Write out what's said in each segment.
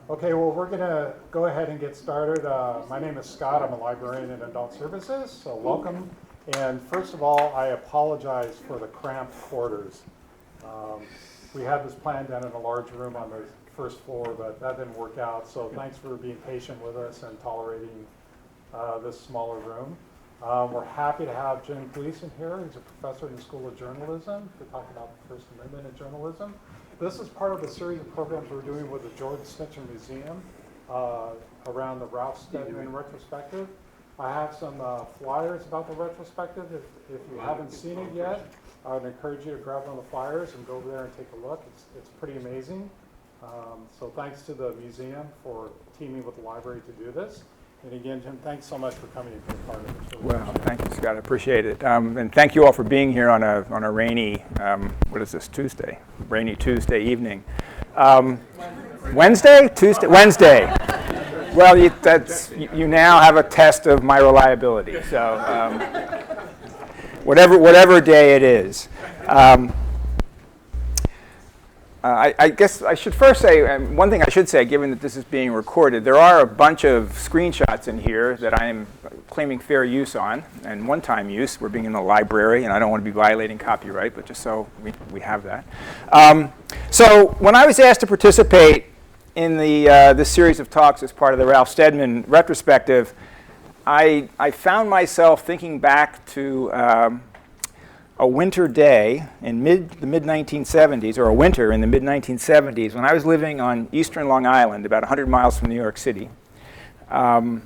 Okay, well, we're going to go ahead and get started. My name is Scott. I'm a librarian in adult services, so welcome. And first of all, I apologize for the cramped quarters. We had this planned down in a large room on the first floor, but that didn't work out. So thanks for being patient with us and tolerating this smaller room. We're happy to have Jim Gleason here. He's a professor in the School of Journalism to talk about the First Amendment in journalism. This is part of the series of programs we're doing with the George Snitcher Museum around the Ralph Steadman retrospective. I have some flyers about the retrospective. If you haven't seen it yet, I would encourage you to grab one of the flyers and go over there and take a look. It's pretty amazing. So thanks to the museum for teaming with the library to do this. And again, Jim, thanks so much for coming and being part of this. Really thank you, Scott. I appreciate it. And thank you all for being here on a rainy, what is this, Tuesday? Rainy Tuesday evening. Wednesday? Tuesday? Wednesday. Well, you now have a test of my reliability. So whatever day it is. I guess I should first say, one thing I should say, given that this is being recorded, there are a bunch of screenshots in here that I am claiming fair use on, and one-time use. We're being in the library, and I don't want to be violating copyright, but just so we have that. So when I was asked to participate in this series of talks as part of the Ralph Steadman retrospective, I found myself thinking back to a winter day in the mid-1970s, or a winter in the mid-1970s, when I was living on eastern Long Island, about 100 miles from New York City. At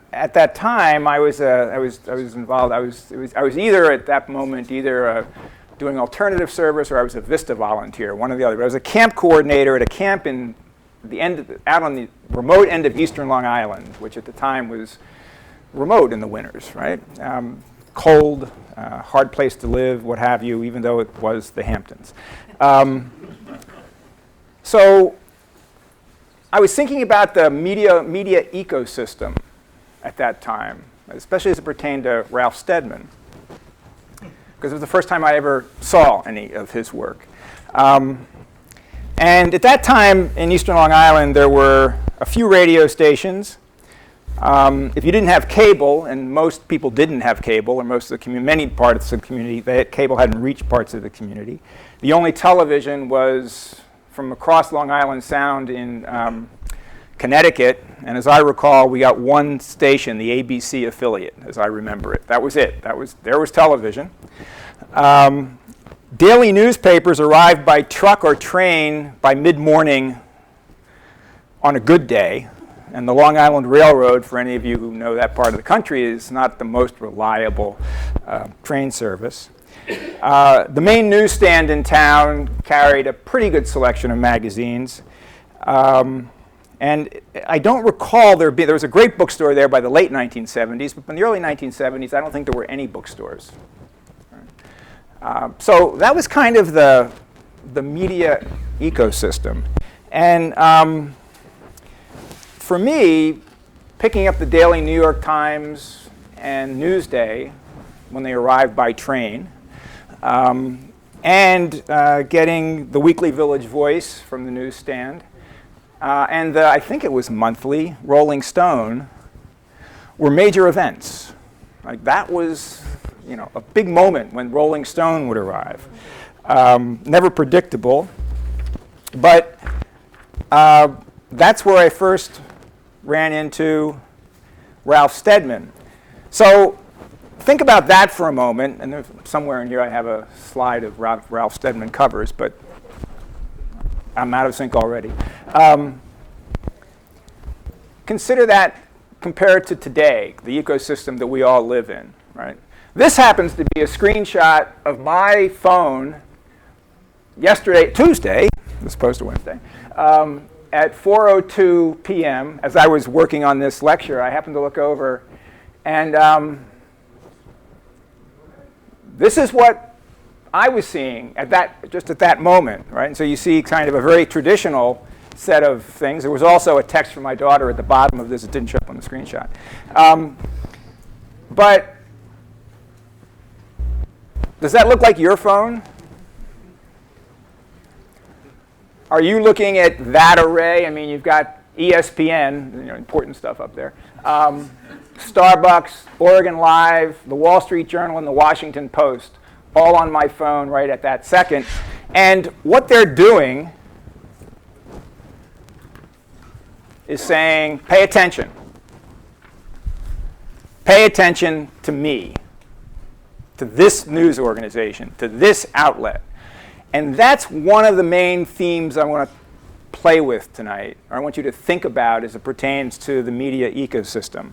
that time, I was involved. I was either at that moment doing alternative service, or I was a Vista volunteer, one or the other. But I was a camp coordinator at a camp out on the remote end of eastern Long Island, which at the time was remote in the winters, right? Cold, hard place to live, what have you, even though it was the Hamptons. So I was thinking about the media ecosystem at that time, especially as it pertained to Ralph Steadman, because it was the first time I ever saw any of his work. And at that time in eastern Long Island, there were a few radio stations. If you didn't have cable, and most people didn't have cable, or many parts of the community, cable hadn't reached parts of the community. The only television was from across Long Island Sound in Connecticut, and as I recall, we got one station, the ABC affiliate, as I remember it. That was it. There was television. Daily newspapers arrived by truck or train by mid-morning on a good day. And the Long Island Railroad, for any of you who know that part of the country, is not the most reliable train service. The main newsstand in town carried a pretty good selection of magazines. And I don't recall there was a great bookstore there by the late 1970s, but in the early 1970s, I don't think there were any bookstores. So that was kind of the media ecosystem. And for me, picking up the Daily New York Times and Newsday when they arrived by train, and getting the Weekly Village Voice from the newsstand, and I think it was monthly, Rolling Stone, were major events. Like that was, a big moment when Rolling Stone would arrive. Never predictable, but that's where I first ran into Ralph Steadman. So think about that for a moment, and somewhere in here I have a slide of Ralph Steadman covers, but I'm out of sync already. Consider that compared to today, the ecosystem that we all live in, right? This happens to be a screenshot of my phone Tuesday, as opposed to Wednesday, at 4:02 p.m., as I was working on this lecture. I happened to look over, and this is what I was seeing just at that moment, right? And so you see kind of a very traditional set of things. There was also a text from my daughter at the bottom of this. It didn't show up on the screenshot. But does that look like your phone? are you looking at that array? I mean, you've got ESPN, important stuff up there, Starbucks, Oregon Live, the Wall Street Journal, and the Washington Post, all on my phone right at that second. And what they're doing is saying, pay attention. Pay attention to me, to this news organization, to this outlet. And that's one of the main themes I want to play with tonight, or I want you to think about as it pertains to the media ecosystem.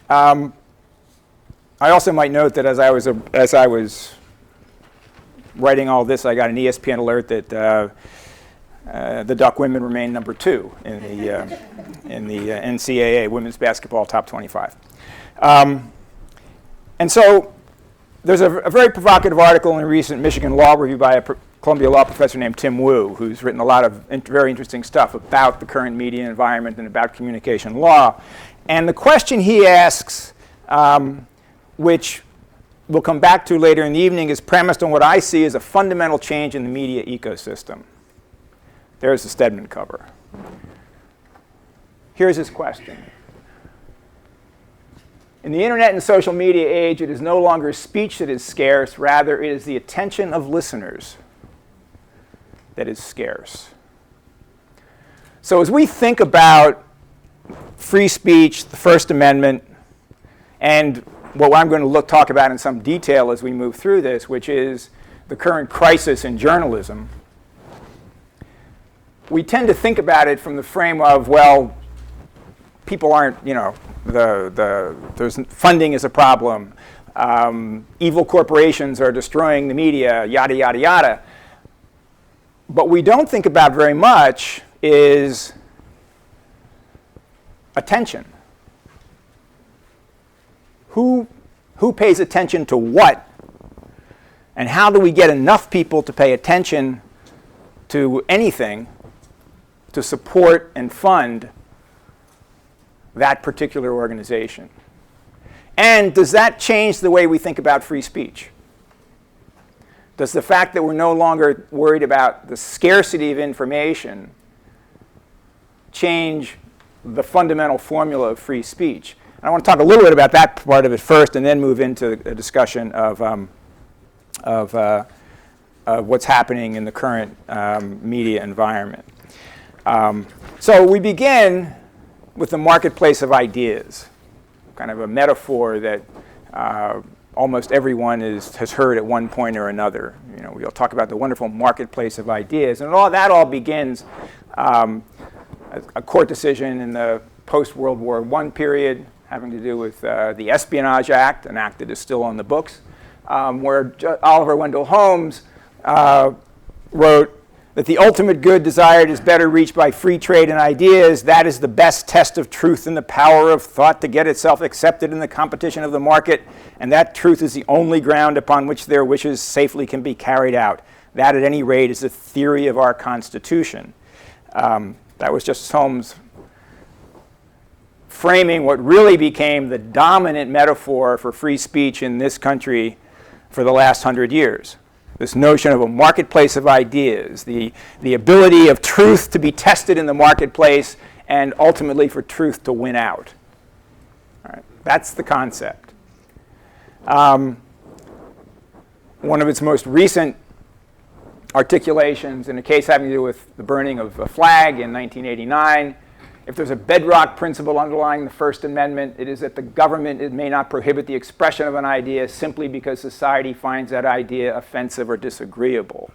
I also might note that as I was writing all this, I got an ESPN alert that the Duck women remain number 2 in the NCAA Women's Basketball Top 25. And so there's a very provocative article in a recent Michigan Law Review by a Columbia Law professor named Tim Wu, who's written a lot of very interesting stuff about the current media environment and about communication law. And the question he asks, which we'll come back to later in the evening, is premised on what I see as a fundamental change in the media ecosystem. There's the Steadman cover. Here's his question. In the internet and social media age, it is no longer speech that is scarce, rather it is the attention of listeners that is scarce. So as we think about free speech, the First Amendment, and what I'm going to talk about in some detail as we move through this, which is the current crisis in journalism, we tend to think about it from the frame of, well, people aren't, there's funding is a problem. Evil corporations are destroying the media, yada, yada, yada. But we don't think about very much is attention. Who pays attention to what? And how do we get enough people to pay attention to anything to support and fund that particular organization? And does that change the way we think about free speech? Does the fact that we're no longer worried about the scarcity of information change the fundamental formula of free speech? And I want to talk a little bit about that part of it first and then move into a discussion of what's happening in the current media environment. So we begin with the marketplace of ideas, kind of a metaphor that almost everyone has heard at one point or another. We'll talk about the wonderful marketplace of ideas, and that all begins a court decision in the post-World War I period having to do with the Espionage Act, an act that is still on the books, where Oliver Wendell Holmes wrote that the ultimate good desired is better reached by free trade and ideas. That is the best test of truth and the power of thought to get itself accepted in the competition of the market. And that truth is the only ground upon which their wishes safely can be carried out. That, at any rate, is the theory of our Constitution. That was just Holmes framing what really became the dominant metaphor for free speech in this country for the last 100 years. This notion of a marketplace of ideas, the ability of truth to be tested in the marketplace and ultimately for truth to win out. All right, that's the concept. One of its most recent articulations in a case having to do with the burning of a flag in 1989, if there's a bedrock principle underlying the First Amendment, it is that the government may not prohibit the expression of an idea simply because society finds that idea offensive or disagreeable.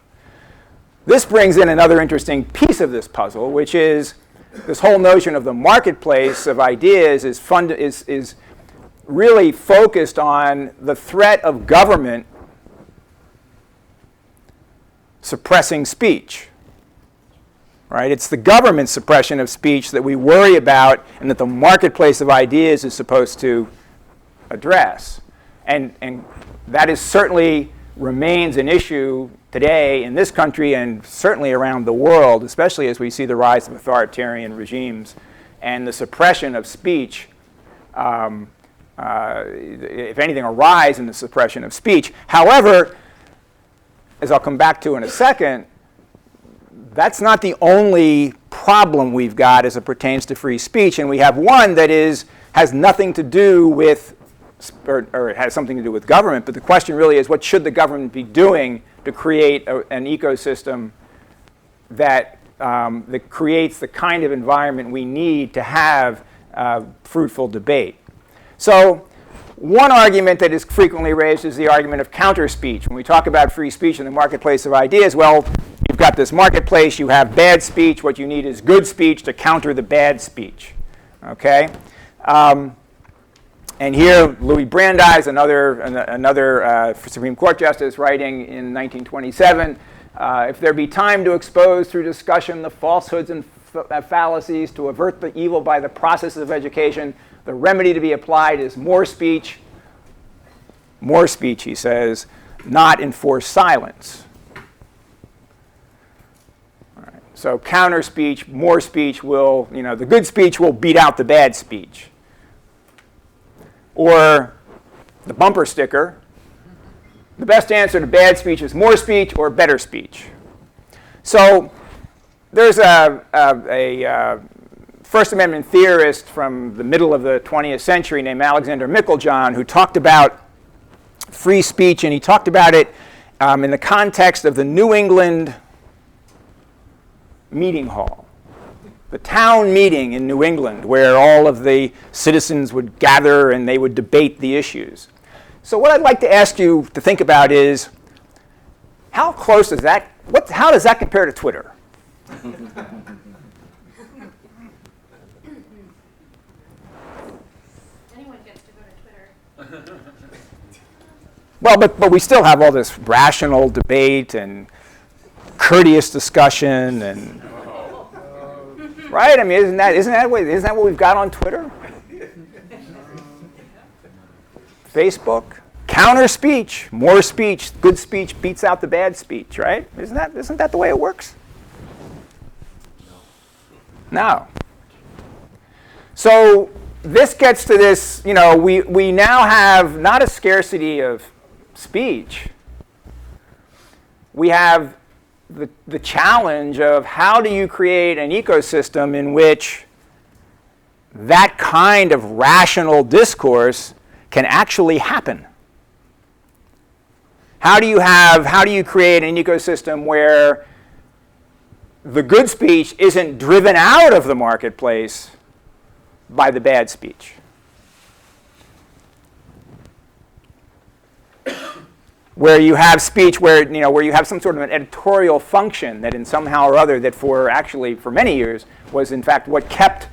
This brings in another interesting piece of this puzzle, which is this whole notion of the marketplace of ideas is really focused on the threat of government suppressing speech. Right? It's the government's suppression of speech that we worry about and that the marketplace of ideas is supposed to address. And that is certainly remains an issue today in this country and certainly around the world, especially as we see the rise of authoritarian regimes and the suppression of speech, if anything, a rise in the suppression of speech. However, as I'll come back to in a second, that's not the only problem we've got as it pertains to free speech, and we have one that has nothing to do with, or it has something to do with government, but the question really is, what should the government be doing to create an ecosystem that creates the kind of environment we need to have fruitful debate? So one argument that is frequently raised is the argument of counterspeech. When we talk about free speech in the marketplace of ideas, well, you've got this marketplace, you have bad speech, what you need is good speech to counter the bad speech, okay? And here, Louis Brandeis, another Supreme Court justice, writing in 1927, if there be time to expose through discussion the falsehoods and fallacies to avert the evil by the process of education, the remedy to be applied is more speech, he says, not enforced silence. All right. So counter speech, more speech will, the good speech will beat out the bad speech. Or the bumper sticker, the best answer to bad speech is more speech or better speech. So there's a First Amendment theorist from the middle of the 20th century named Alexander Meiklejohn who talked about free speech, and he talked about it in the context of the New England meeting hall, the town meeting in New England where all of the citizens would gather and they would debate the issues. So what I'd like to ask you to think about is, how close is that, how does that compare to Twitter? Well, but we still have all this rational debate and courteous discussion, and right? I mean, isn't that what we've got on Twitter? Facebook, counter speech, more speech, good speech beats out the bad speech, right? Isn't that the way it works? No. So this gets to this, we now have not a scarcity of speech. We have the challenge of how do you create an ecosystem in which that kind of rational discourse can actually happen. How do you create an ecosystem where the good speech isn't driven out of the marketplace by the bad speech? Where you have speech where you have some sort of an editorial function that in somehow or other that for many years was in fact what kept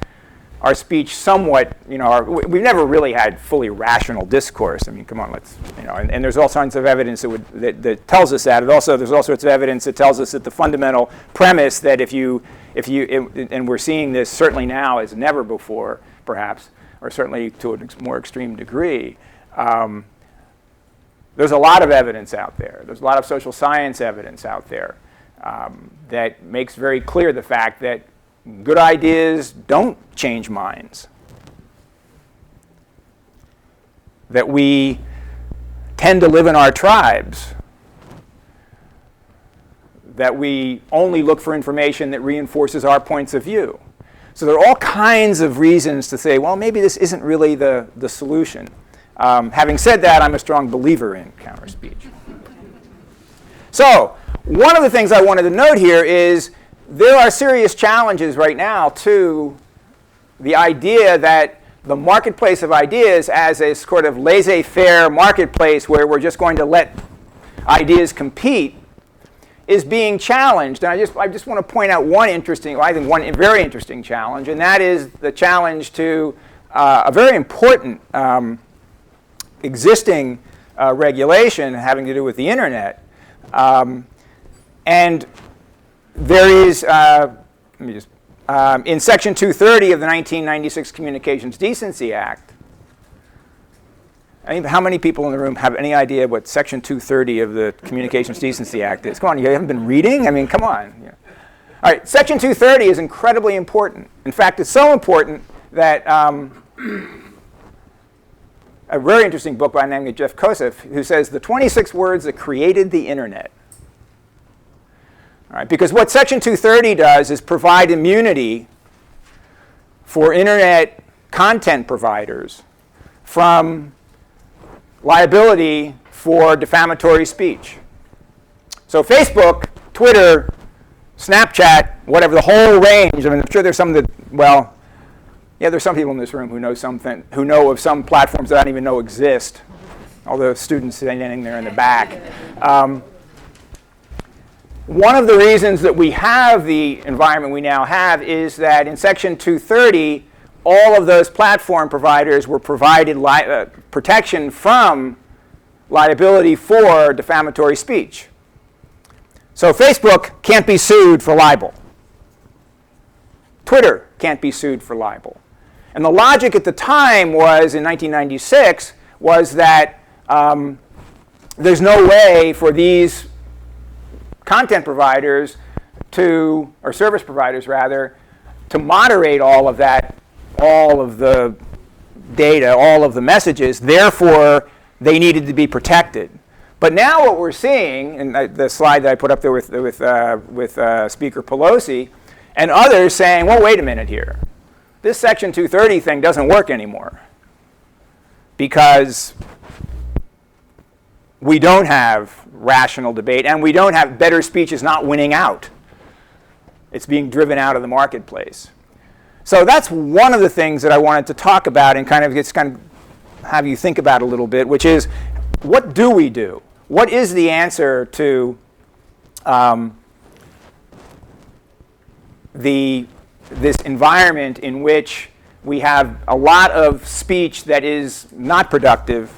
our speech somewhat, we've never really had fully rational discourse. I mean, come on, and there's all kinds of evidence that tells us that. And also, there's all sorts of evidence that tells us that the fundamental premise that and we're seeing this certainly now as never before, perhaps, or certainly to a more extreme degree, there's a lot of evidence out there. There's a lot of social science evidence out there that makes very clear the fact that good ideas don't change minds. That we tend to live in our tribes. That we only look for information that reinforces our points of view. So there are all kinds of reasons to say, well, maybe this isn't really the solution. Having said that, I'm a strong believer in counterspeech. So one of the things I wanted to note here is there are serious challenges right now to the idea that the marketplace of ideas as a sort of laissez-faire marketplace where we're just going to let ideas compete is being challenged. And I just want to point out one very interesting challenge, and that is the challenge to a very important existing regulation having to do with the internet. And there is, in Section 230 of the 1996 Communications Decency Act, how many people in the room have any idea what Section 230 of the Communications Decency Act is? Come on, you haven't been reading? I mean, come on. Yeah. All right, Section 230 is incredibly important. In fact, it's so important that a very interesting book by a man named Jeff Kosef, who says the 26 words that created the internet. All right? Because what Section 230 does is provide immunity for internet content providers from liability for defamatory speech. So Facebook, Twitter, Snapchat, whatever, the whole range. I mean, I'm sure there's some that, well, yeah, there's some people in this room who know of some platforms that I don't even know exist. All the students standing there in the back. One of the reasons that we have the environment we now have is that in Section 230, all of those platform providers were provided protection from liability for defamatory speech. So Facebook can't be sued for libel. Twitter can't be sued for libel. And the logic at the time was, in 1996, was that there's no way for these content providers to, or service providers rather, to moderate all of that, all of the data, all of the messages. Therefore, they needed to be protected. But now what we're seeing, and the slide that I put up there with Speaker Pelosi and others saying, well, wait a minute here. This Section 230 thing doesn't work anymore because we don't have rational debate and we don't have better speech is not winning out. It's being driven out of the marketplace. So that's one of the things that I wanted to talk about and kind of have you think about a little bit, which is what do we do? What is the answer to this environment in which we have a lot of speech that is not productive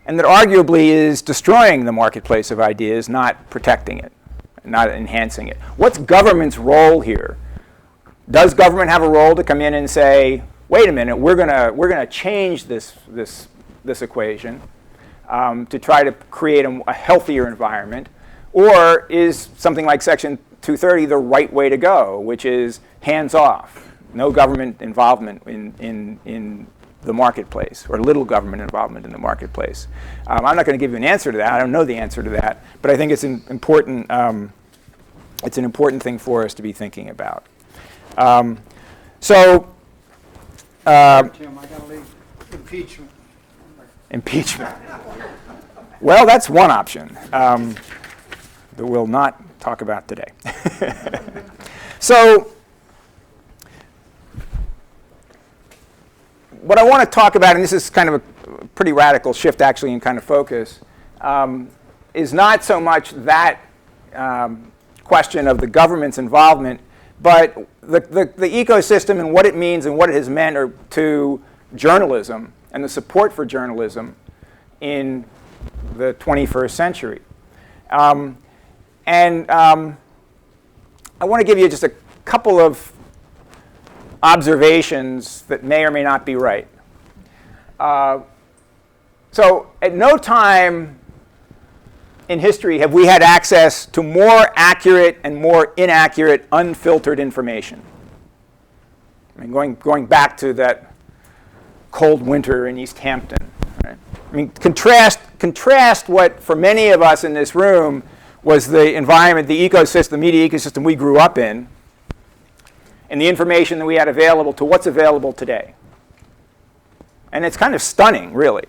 and that arguably is destroying the marketplace of ideas, not protecting it, not enhancing it? What's government's role here? Does government have a role to come in and say, wait a minute, we're gonna change this equation to try to create a healthier environment? Or is something like Section 230 the right way to go, which is hands off, no government involvement in the marketplace, or little government involvement in the marketplace? I'm not going to give you an answer to that. I don't know the answer to that, but I think it's an important thing for us to be thinking about. Tim, I got to leave impeachment. Impeachment. Well, that's one option that we'll not talk about today. So, what I want to talk about, and this is kind of a pretty radical shift actually in kind of focus, is not so much that question of the government's involvement, but the ecosystem and what it means and what it has meant to journalism and the support for journalism in the 21st century. I want to give you just a couple of observations that may or may not be right. So at no time in history have we had access to more accurate and more inaccurate, unfiltered information. I mean, going back to that cold winter in East Hampton. Right? I mean, contrast what, for many of us in this room, was the environment, the ecosystem, the media ecosystem we grew up in, and the information that we had available to what's available today. And it's kind of stunning, really.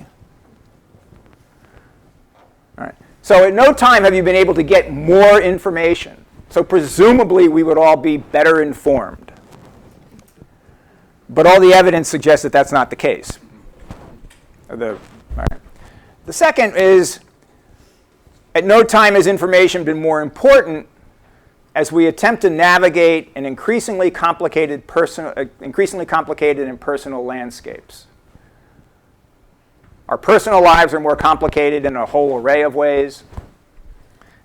All right. So at no time have you been able to get more information. So presumably we would all be better informed. But all the evidence suggests that that's not the case. All right. The second is, at no time has information been more important as we attempt to navigate an increasingly complicated and personal landscapes. Our personal lives are more complicated in a whole array of ways.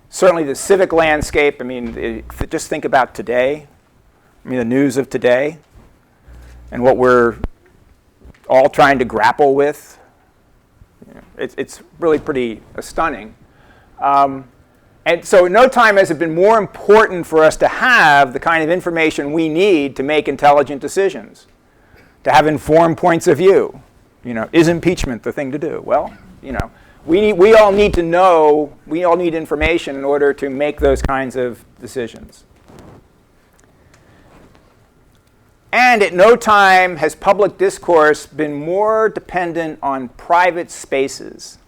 Certainly the civic landscape, I mean, just think about today. I mean, the news of today and what we're all trying to grapple with. It's really pretty stunning. And so at no time has it been more important for us to have the kind of information we need to make intelligent decisions, to have informed points of view. Is impeachment the thing to do? Well, We all need to know, we all need information in order to make those kinds of decisions. And at no time has public discourse been more dependent on private spaces.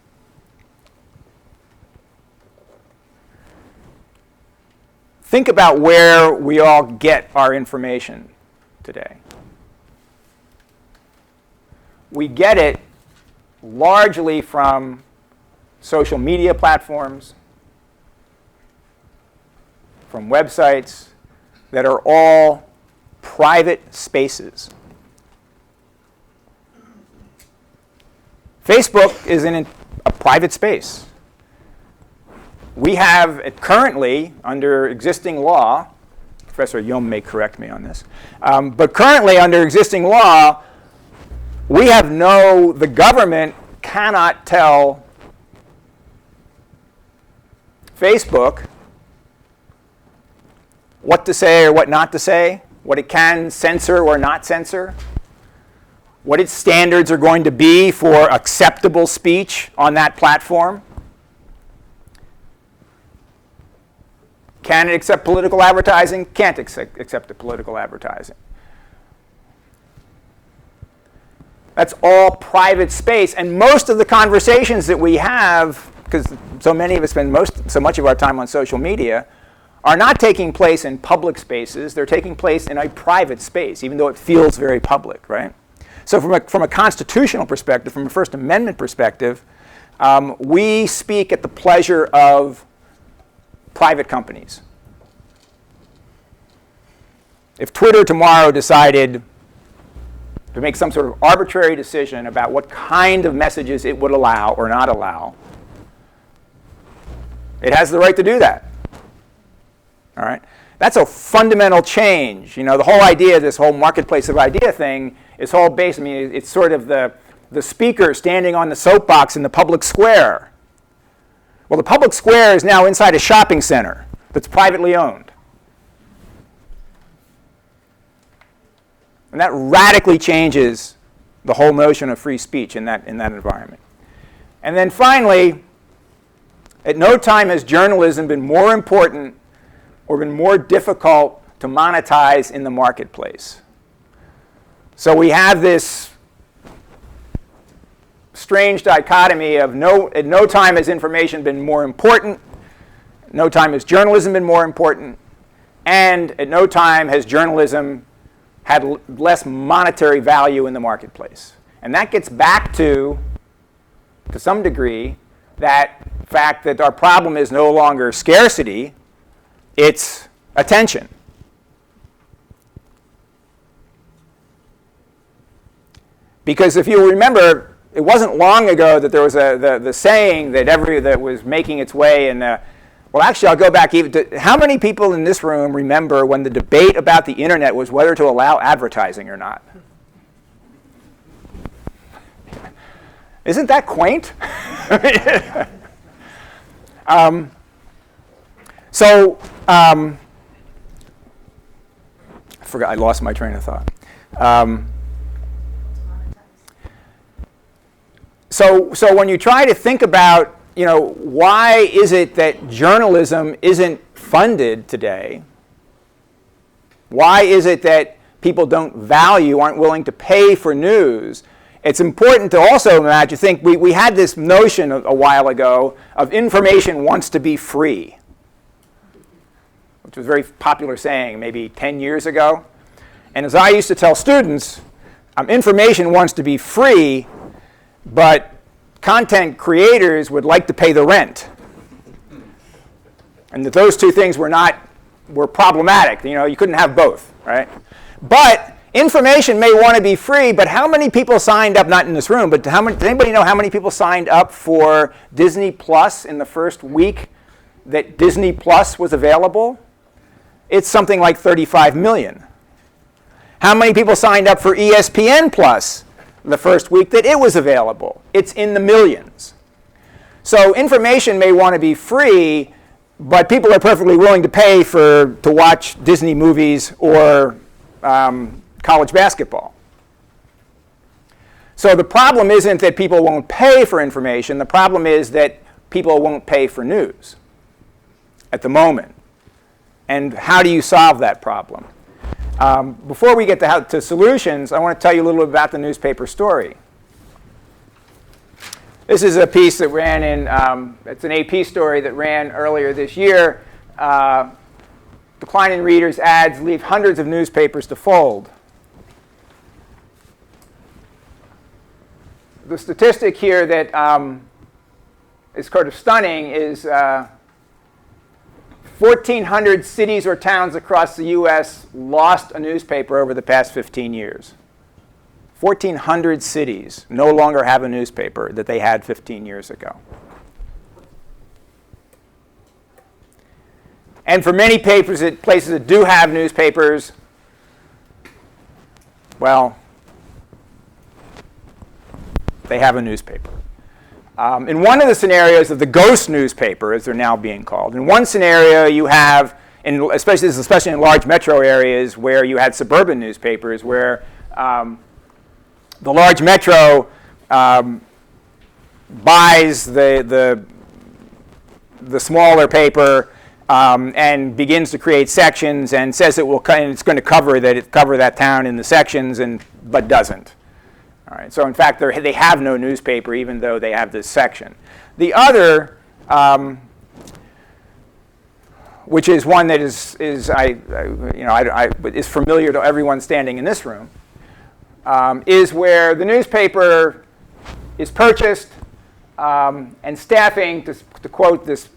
Think about where we all get our information today. We get it largely from social media platforms, from websites that are all private spaces. Facebook is in a private space. We have it currently, under existing law, Professor Yom may correct me on this, but currently under existing law, the government cannot tell Facebook what to say or what not to say, what it can censor or not censor, what its standards are going to be for acceptable speech on that platform. Can it accept political advertising? Can't accept the political advertising. That's all private space. And most of the conversations that we have, because so many of us spend so much of our time on social media, are not taking place in public spaces. They're taking place in a private space, even though it feels very public, right? So from a constitutional perspective, from a First Amendment perspective, we speak at the pleasure of private companies. If Twitter tomorrow decided to make some sort of arbitrary decision about what kind of messages it would allow or not allow, it has the right to do that. All right? That's a fundamental change. You know, the whole idea, this whole marketplace of idea thing, is all based, I mean, it's sort of the speaker standing on the soapbox in the public square. Well, the public square is now inside a shopping center that's privately owned. And that radically changes the whole notion of free speech in that environment. And then finally, at no time has journalism been more important or been more difficult to monetize in the marketplace. So we have this strange dichotomy of at no time has information been more important, at no time has journalism been more important, and at no time has journalism had less monetary value in the marketplace. And that gets back to some degree, that fact that our problem is no longer scarcity, it's attention. Because if you remember, it wasn't long ago that there was the saying that was making its way in. Well, actually, I'll go back even to how many people in this room remember when the debate about the internet was whether to allow advertising or not? Isn't that quaint? I forgot. I lost my train of thought. So when you try to think about, you know, why is it that journalism isn't funded today? Why is it that people aren't willing to pay for news? It's important to also think we had this notion a while ago of information wants to be free, which was a very popular saying maybe 10 years ago. And as I used to tell students, information wants to be free, but content creators would like to pay the rent. And that those two things were problematic. You know, you couldn't have both, right? But information may want to be free, but how many people signed up, not in this room, but does anybody know how many people signed up for Disney Plus in the first week that Disney Plus was available? It's something like 35 million. How many people signed up for ESPN Plus the first week that it was available? It's in the millions. So information may want to be free, but people are perfectly willing to pay to watch Disney movies or college basketball. So the problem isn't that people won't pay for information. The problem is that people won't pay for news at the moment. And how do you solve that problem? Before we get to solutions, I want to tell you a little bit about the newspaper story. This is a piece that ran in, it's an AP story that ran earlier this year. Decline in readers, ads leave hundreds of newspapers to fold. The statistic here that is sort of stunning is 1,400 cities or towns across the US lost a newspaper over the past 15 years. 1,400 cities no longer have a newspaper that they had 15 years ago. And for many places that do have newspapers, well, they have a newspaper. In one of the scenarios of the ghost newspaper, as they're now being called, in one scenario you have, especially in large metro areas where you had suburban newspapers, where the large metro buys the smaller paper and begins to create sections and says it's going to cover that town in the sections, but doesn't. All right, so in fact, they have no newspaper even though they have this section. The other, which is one that is familiar to everyone standing in this room, is where the newspaper is purchased and staffing, to quote this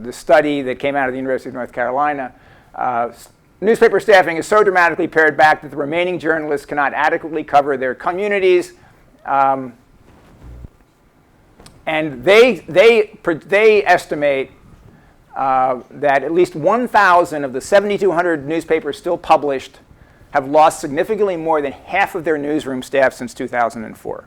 study that came out of the University of North Carolina, newspaper staffing is so dramatically pared back that the remaining journalists cannot adequately cover their communities. And they estimate that at least 1,000 of the 7,200 newspapers still published have lost significantly more than half of their newsroom staff since 2004.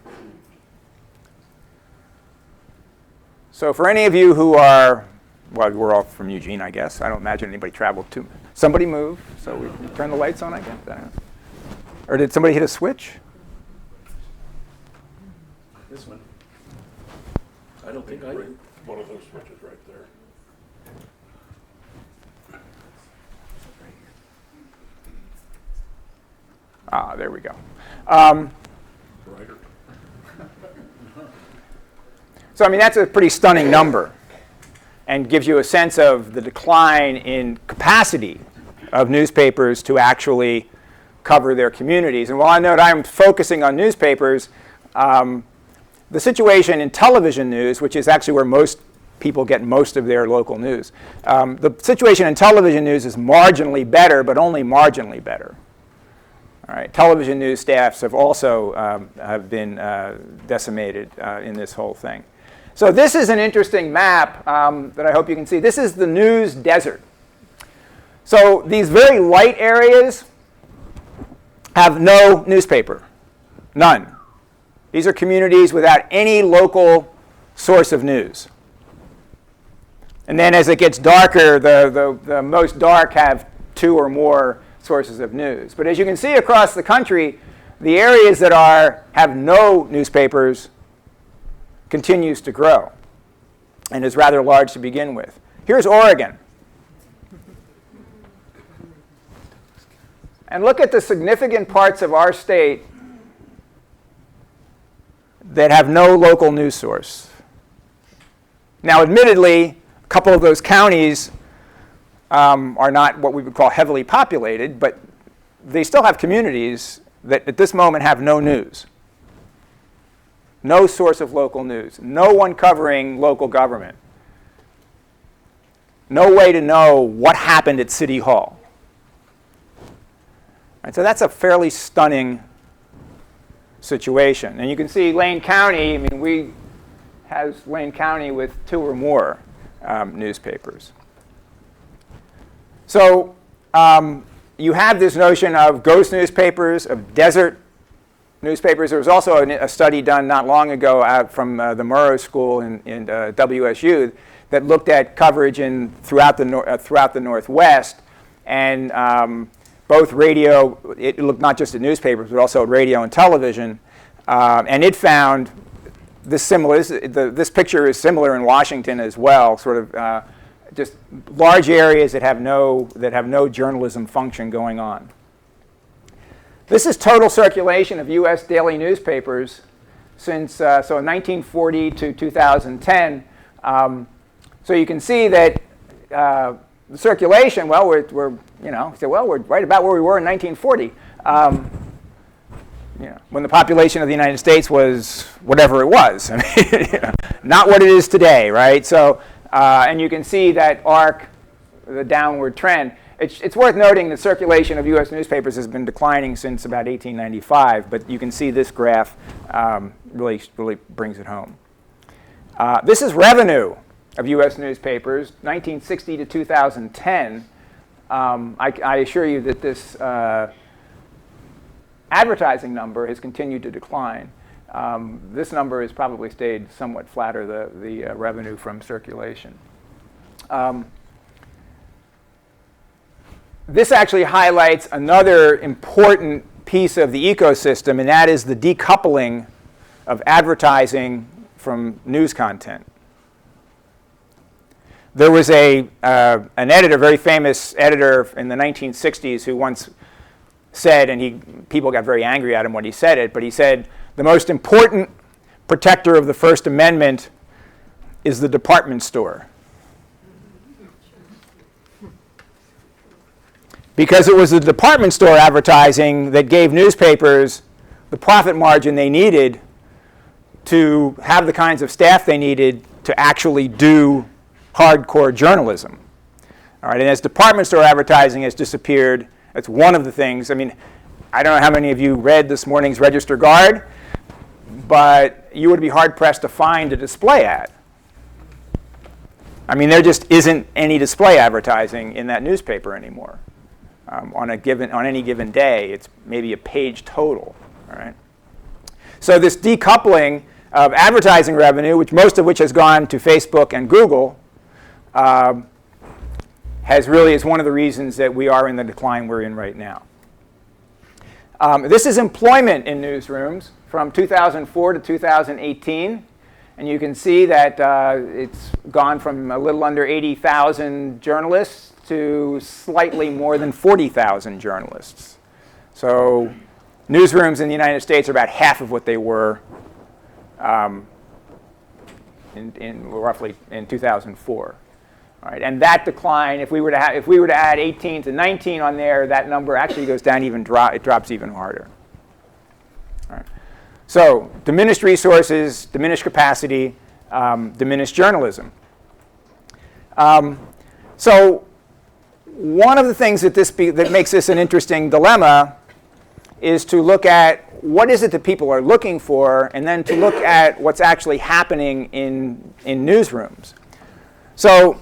So for any of you who are, well, we're all from Eugene, I guess. I don't imagine anybody traveled to. Somebody move, so we turn the lights on, I guess. Or did somebody hit a switch? This one. I don't think I did. One of those switches right there. Ah, there we go. Brighter. So, I mean, that's a pretty stunning number and gives you a sense of the decline in capacity of newspapers to actually cover their communities. And while I note I'm focusing on newspapers, the situation in television news, which is actually where most people get most of their local news, the situation in television news is marginally better, but only marginally better. All right, television news staffs have also have been decimated in this whole thing. So this is an interesting map that I hope you can see. This is the news desert. So these very light areas have no newspaper, none. These are communities without any local source of news. And then as it gets darker, the most dark have 2 or more sources of news. But as you can see across the country, the areas that have no newspapers continues to grow and is rather large to begin with. Here's Oregon. And look at the significant parts of our state that have no local news source. Now, admittedly, a couple of those counties are not what we would call heavily populated, but they still have communities that at this moment have no news. No source of local news. No one covering local government. No way to know what happened at City Hall. Right, so that's a fairly stunning situation. And you can see Lane County, I mean, has Lane County with 2 or more newspapers. So you have this notion of ghost newspapers, of desert newspapers. There was also a study done not long ago from the Murrow School in WSU that looked at coverage throughout the Northwest, and both radio, it looked not just at newspapers, but also at radio and television. And it found this similar. This picture is similar in Washington as well. Sort of just large areas that have no journalism function going on. This is total circulation of U.S. daily newspapers since so in 1940 to 2010. So you can see that the circulation. Well, we're right about where we were in 1940. When the population of the United States was whatever it was. I mean, not what it is today, right? So, and you can see that arc, the downward trend. It's worth noting that circulation of U.S. newspapers has been declining since about 1895, but you can see this graph really brings it home. This is revenue of U.S. newspapers, 1960 to 2010. I assure you that this advertising number has continued to decline. This number has probably stayed somewhat flatter, the revenue from circulation. This actually highlights another important piece of the ecosystem, and that is the decoupling of advertising from news content. There was an editor, very famous editor in the 1960s, who once said, and people got very angry at him when he said it, but he said, the most important protector of the First Amendment is the department store. Because it was the department store advertising that gave newspapers the profit margin they needed to have the kinds of staff they needed to actually do hardcore journalism. All right, and as department store advertising has disappeared, that's one of the things. I mean, I don't know how many of you read this morning's Register Guard, but you would be hard-pressed to find a display ad. I mean, there just isn't any display advertising in that newspaper anymore. On any given day, it's maybe a page total. All right. So this decoupling of advertising revenue, most of which has gone to Facebook and Google, is one of the reasons that we are in the decline we're in right now. This is employment in newsrooms from 2004 to 2018. And you can see that it's gone from a little under 80,000 journalists to slightly more than 40,000 journalists. So newsrooms in the United States are about half of what they were roughly in 2004. All right, and that decline, if we were to add 18 to 19 on there, that number actually goes down it drops even harder. All right. So diminished resources, diminished capacity, diminished journalism. So one of the things that makes this an interesting dilemma is to look at what is it that people are looking for, and then to look at what's actually happening in newsrooms. So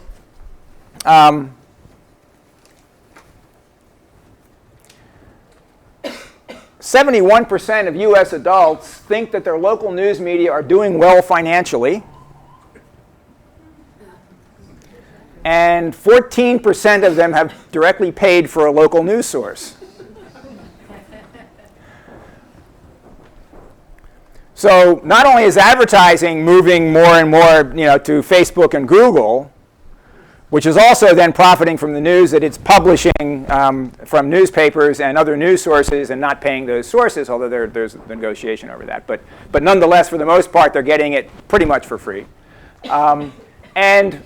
71% of U.S. adults think that their local news media are doing well financially, and 14% of them have directly paid for a local news source. So not only is advertising moving more and more, to Facebook and Google, which is also then profiting from the news that it's publishing from newspapers and other news sources and not paying those sources, although there's a negotiation over that. But nonetheless, for the most part, they're getting it pretty much for free. And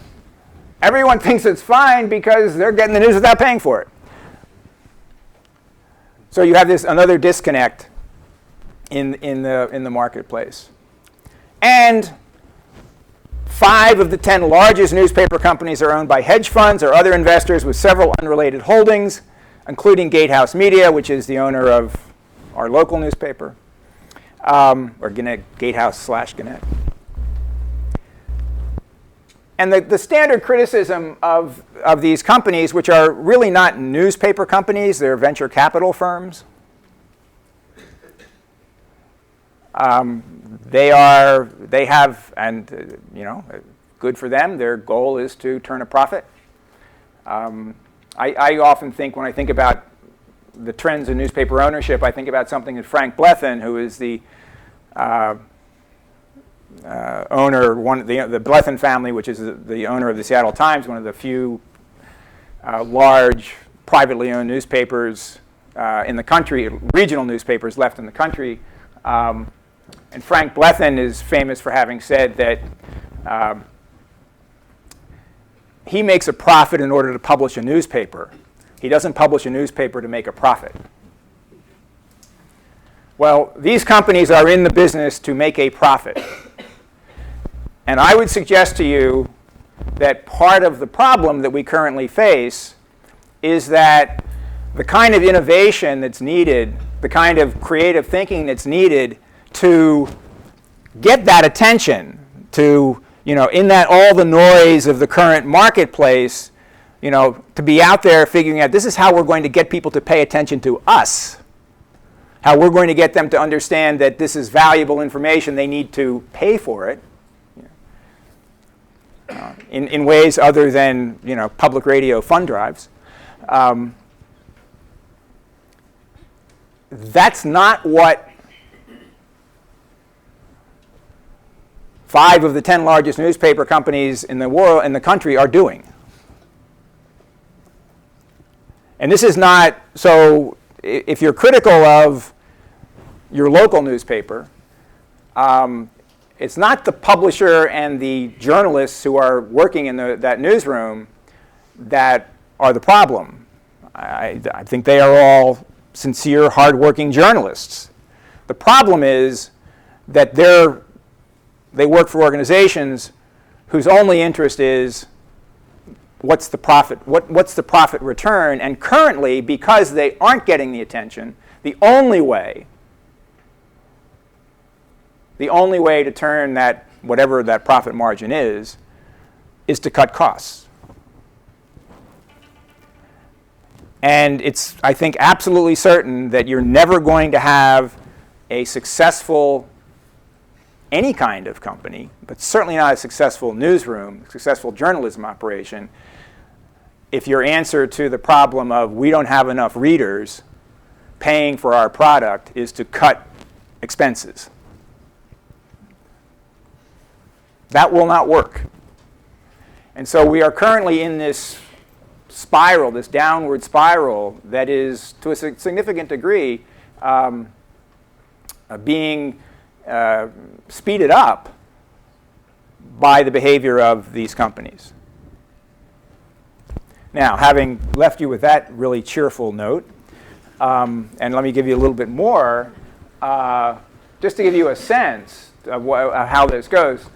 everyone thinks it's fine because they're getting the news without paying for it. So you have another disconnect in the marketplace. And 5 of the 10 largest newspaper companies are owned by hedge funds or other investors with several unrelated holdings, including Gatehouse Media, which is the owner of our local newspaper, or Gatehouse/Gannett. And the standard criticism of these companies, which are really not newspaper companies, they're venture capital firms. They have, and good for them, their goal is to turn a profit. I often think, when I think about the trends in newspaper ownership, I think about something that Frank Blethen, who is the owner, the Gleason family, which is the owner of the Seattle Times, one of the few large privately owned newspapers in the country, regional newspapers left in the country. And Frank Gleason is famous for having said that he makes a profit in order to publish a newspaper. He doesn't publish a newspaper to make a profit. Well, these companies are in the business to make a profit. And I would suggest to you that part of the problem that we currently face is that the kind of innovation that's needed, the kind of creative thinking that's needed to get that attention, to, in that all the noise of the current marketplace, to be out there figuring out this is how we're going to get people to pay attention to us, how we're going to get them to understand that this is valuable information, they need to pay for it, in ways other than public radio fund drives. That's not what 5 of the 10 largest newspaper companies in the world, in the country, are doing. And this is not, so if you're critical of your local newspaper, it's not the publisher and the journalists who are working in that newsroom that are the problem. I think they are all sincere, hardworking journalists. The problem is that they work for organizations whose only interest is what's the profit return, and currently, because they aren't getting the attention, the only way to turn that, whatever that profit margin is to cut costs. And it's, I think, absolutely certain that you're never going to have a successful, any kind of company, but certainly not a successful newsroom, successful journalism operation, if your answer to the problem of we don't have enough readers paying for our product is to cut expenses. That will not work. And so we are currently in this spiral, this downward spiral that is, to a significant degree, being speeded up by the behavior of these companies. Now, having left you with that really cheerful note, and let me give you a little bit more, just to give you a sense of how this goes.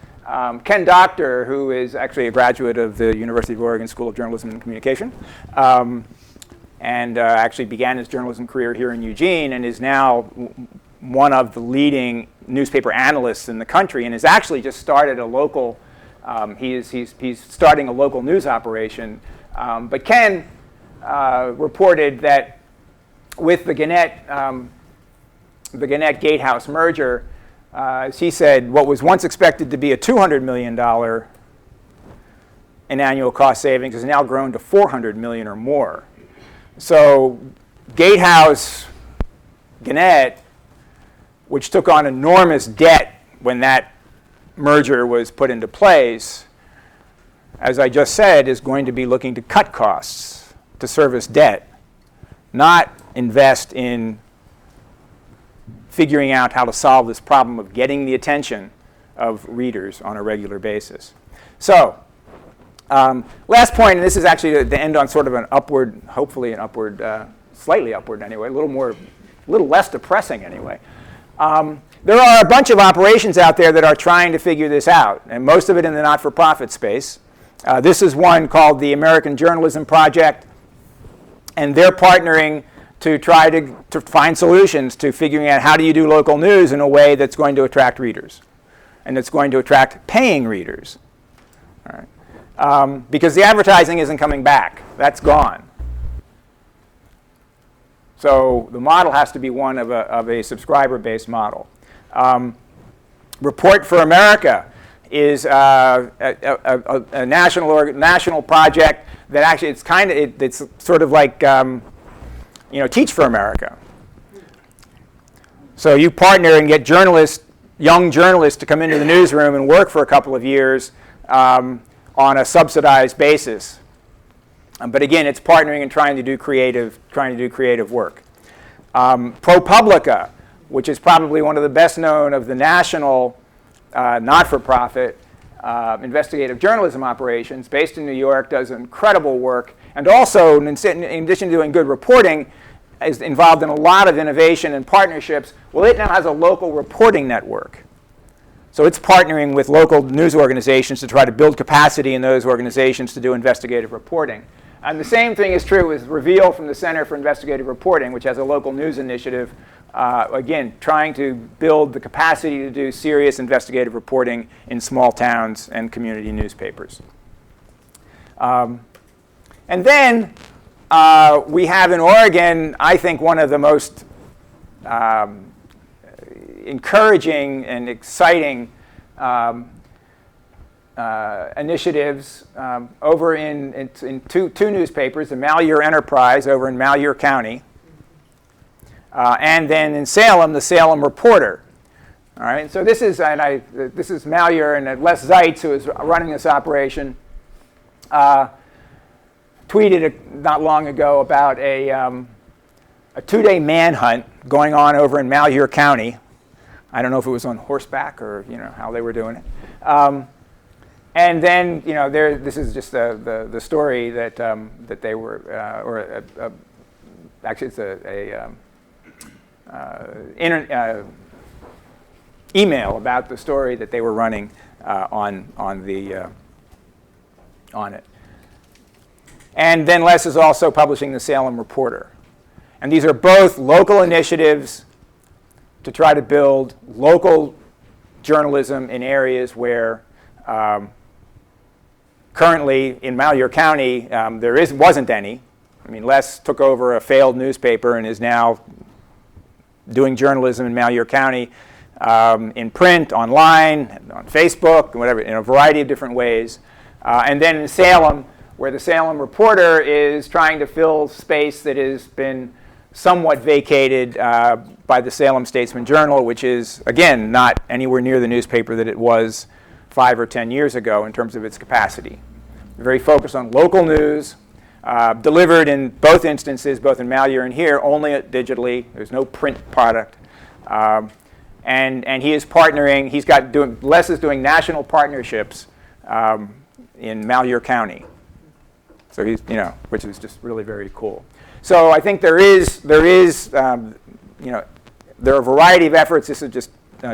Ken Doctor, who is actually a graduate of the University of Oregon School of Journalism and Communication, and actually began his journalism career here in Eugene, and is now one of the leading newspaper analysts in the country, and has actually just started a local. He's starting a local news operation. But Ken reported that with the Gannett Gatehouse merger, as he said, what was once expected to be a $200 million in annual cost savings has now grown to $400 million or more. So Gatehouse, Gannett, which took on enormous debt when that merger was put into place, as I just said, is going to be looking to cut costs to service debt, not invest in figuring out how to solve this problem of getting the attention of readers on a regular basis. So, last point, and this is actually to end on sort of an upward, hopefully an upward, slightly upward anyway, a little less depressing anyway. There are a bunch of operations out there that are trying to figure this out, and most of it in the not-for-profit space. This is one called the American Journalism Project, and they're partnering to try to find solutions to figuring out how do you do local news in a way that's going to attract readers, and that's going to attract paying readers. All right. Because the advertising isn't coming back. That's gone. So the model has to be one of a subscriber-based model. Report for America is a national project that actually it's sort of like Teach for America. So you partner and get journalists young journalists to come into the newsroom and work for a couple of years on a subsidized basis. But again, it's partnering and trying to do creative work. ProPublica, which is probably one of the best known of the national not-for-profit investigative journalism operations, based in New York, does incredible work, and also, in addition to doing good reporting, is involved in a lot of innovation and partnerships. Well, it now has a local reporting network. So it's partnering with local news organizations to try to build capacity in those organizations to do investigative reporting. And the same thing is true with Reveal from the Center for Investigative Reporting, which has a local news initiative, again, trying to build the capacity to do serious investigative reporting in small towns and community newspapers. And then we have in Oregon, I think, one of the most encouraging and exciting initiatives over in two newspapers, the Malheur Enterprise over in Malheur County, and then in Salem, the Salem Reporter. All right, so this is Malheur, and Les Zeitz, who is running this operation, tweeted not long ago about a two-day manhunt going on over in Malheur County. I don't know if it was on horseback or how they were doing it. And then this is just the story that that they were, actually it's email about the story that they were running on it. And then Les is also publishing the Salem Reporter. And these are both local initiatives to try to build local journalism in areas where currently in Malheur County wasn't any. I mean, Les took over a failed newspaper and is now doing journalism in Malheur County in print, online, on Facebook, whatever, in a variety of different ways. And then in Salem, where the Salem Reporter is trying to fill space that has been somewhat vacated by the Salem Statesman Journal, which is, again, not anywhere near the newspaper that it was 5 or 10 years ago in terms of its capacity. Very focused on local news, delivered in both instances, both in Malheur and here, only digitally. There's no print product. And he is partnering. Les is doing national partnerships in Malheur County. So he's, which is just really very cool. So I think there are a variety of efforts. This is just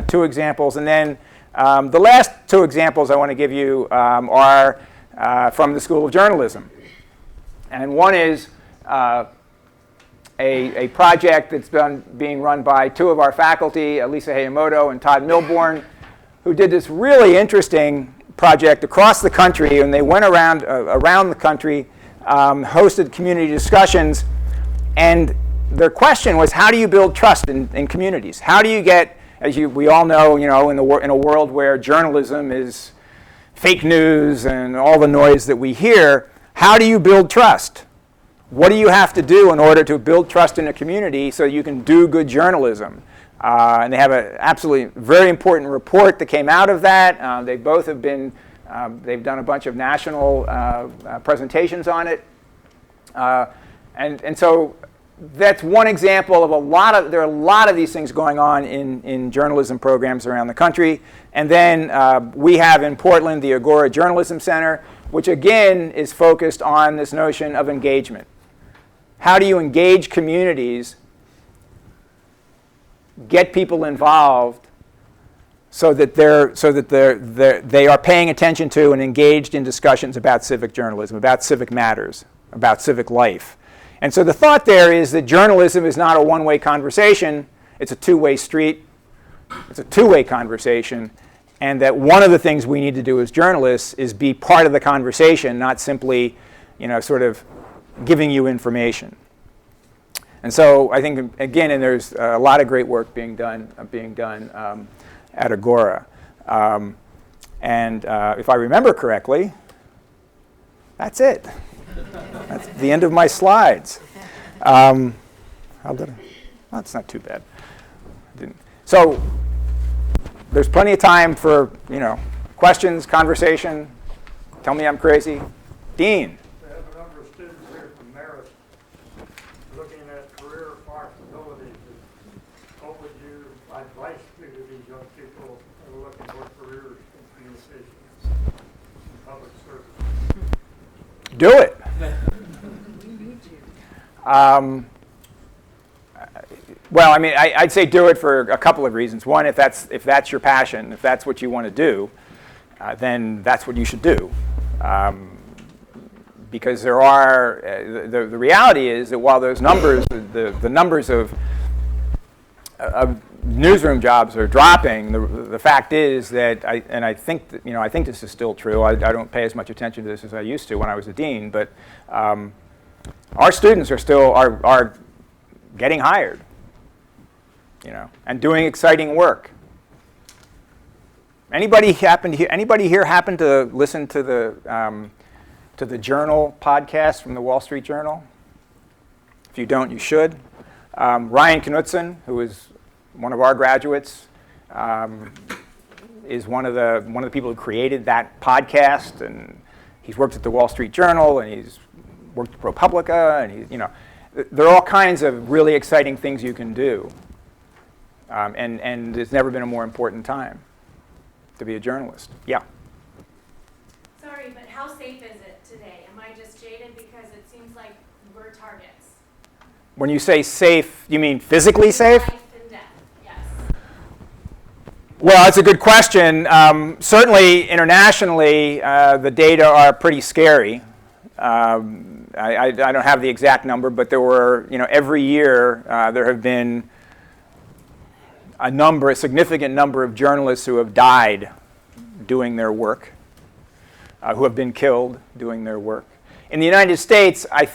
2 examples, and then the last 2 examples I want to give you are from the School of Journalism, and one is a project that's being run by 2 of our faculty, Elisa Hayamoto and Todd Milbourne, who did this really interesting project across the country, and they went around the country, hosted community discussions, and their question was, how do you build trust in communities? How do you get, as we all know, in a world where journalism is fake news and all the noise that we hear, how do you build trust? What do you have to do in order to build trust in a community so you can do good journalism? And they have an absolutely very important report that came out of that. They both have been, they've done a bunch of national presentations on it. And so that's one example of there are a lot of these things going on in journalism programs around the country. And then we have in Portland the Agora Journalism Center, which again is focused on this notion of engagement. How do you engage communities, get people involved so that they are paying attention to and engaged in discussions about civic journalism, about civic matters, about civic life? And so the thought there is that journalism is not a one-way conversation. It's a two-way street. It's a two-way conversation. And that one of the things we need to do as journalists is be part of the conversation, not simply, sort of giving you information. And so I think, again, and there's a lot of great work being done at Agora. And if I remember correctly, that's it. That's the end of my slides. How did I? Well, that's not too bad. So there's plenty of time for, questions, conversation. Tell me I'm crazy. Dean. We have a number of students here from Marist looking at career possibilities. What would you advise to these young people who are looking for careers in communications and public service? Do it. Well, I mean, I'd say do it for a couple of reasons. One, if that's your passion, if that's what you want to do, then that's what you should do. Because there are, the reality is that while those numbers, the numbers of newsroom jobs are dropping, the fact is that, I think that, I think this is still true. I don't pay as much attention to this as I used to when I was a dean, but our students are still are getting hired, and doing exciting work. Anybody here happen to listen to the Journal podcast from the Wall Street Journal? If you don't, you should. Ryan Knutson, who is one of our graduates, is one of the people who created that podcast, and he's worked at the Wall Street Journal, and he's worked at ProPublica, and there are all kinds of really exciting things you can do, and it's never been a more important time to be a journalist. Yeah. Sorry, but how safe is it today? Am I just jaded because it seems like we're targets? When you say safe, you mean physically safe? Life and death, yes. Well, that's a good question. Certainly, internationally, the data are pretty scary. I don't have the exact number, but there were, every year there have been a significant number of journalists who have died doing their work, who have been killed doing their work. In the United States, I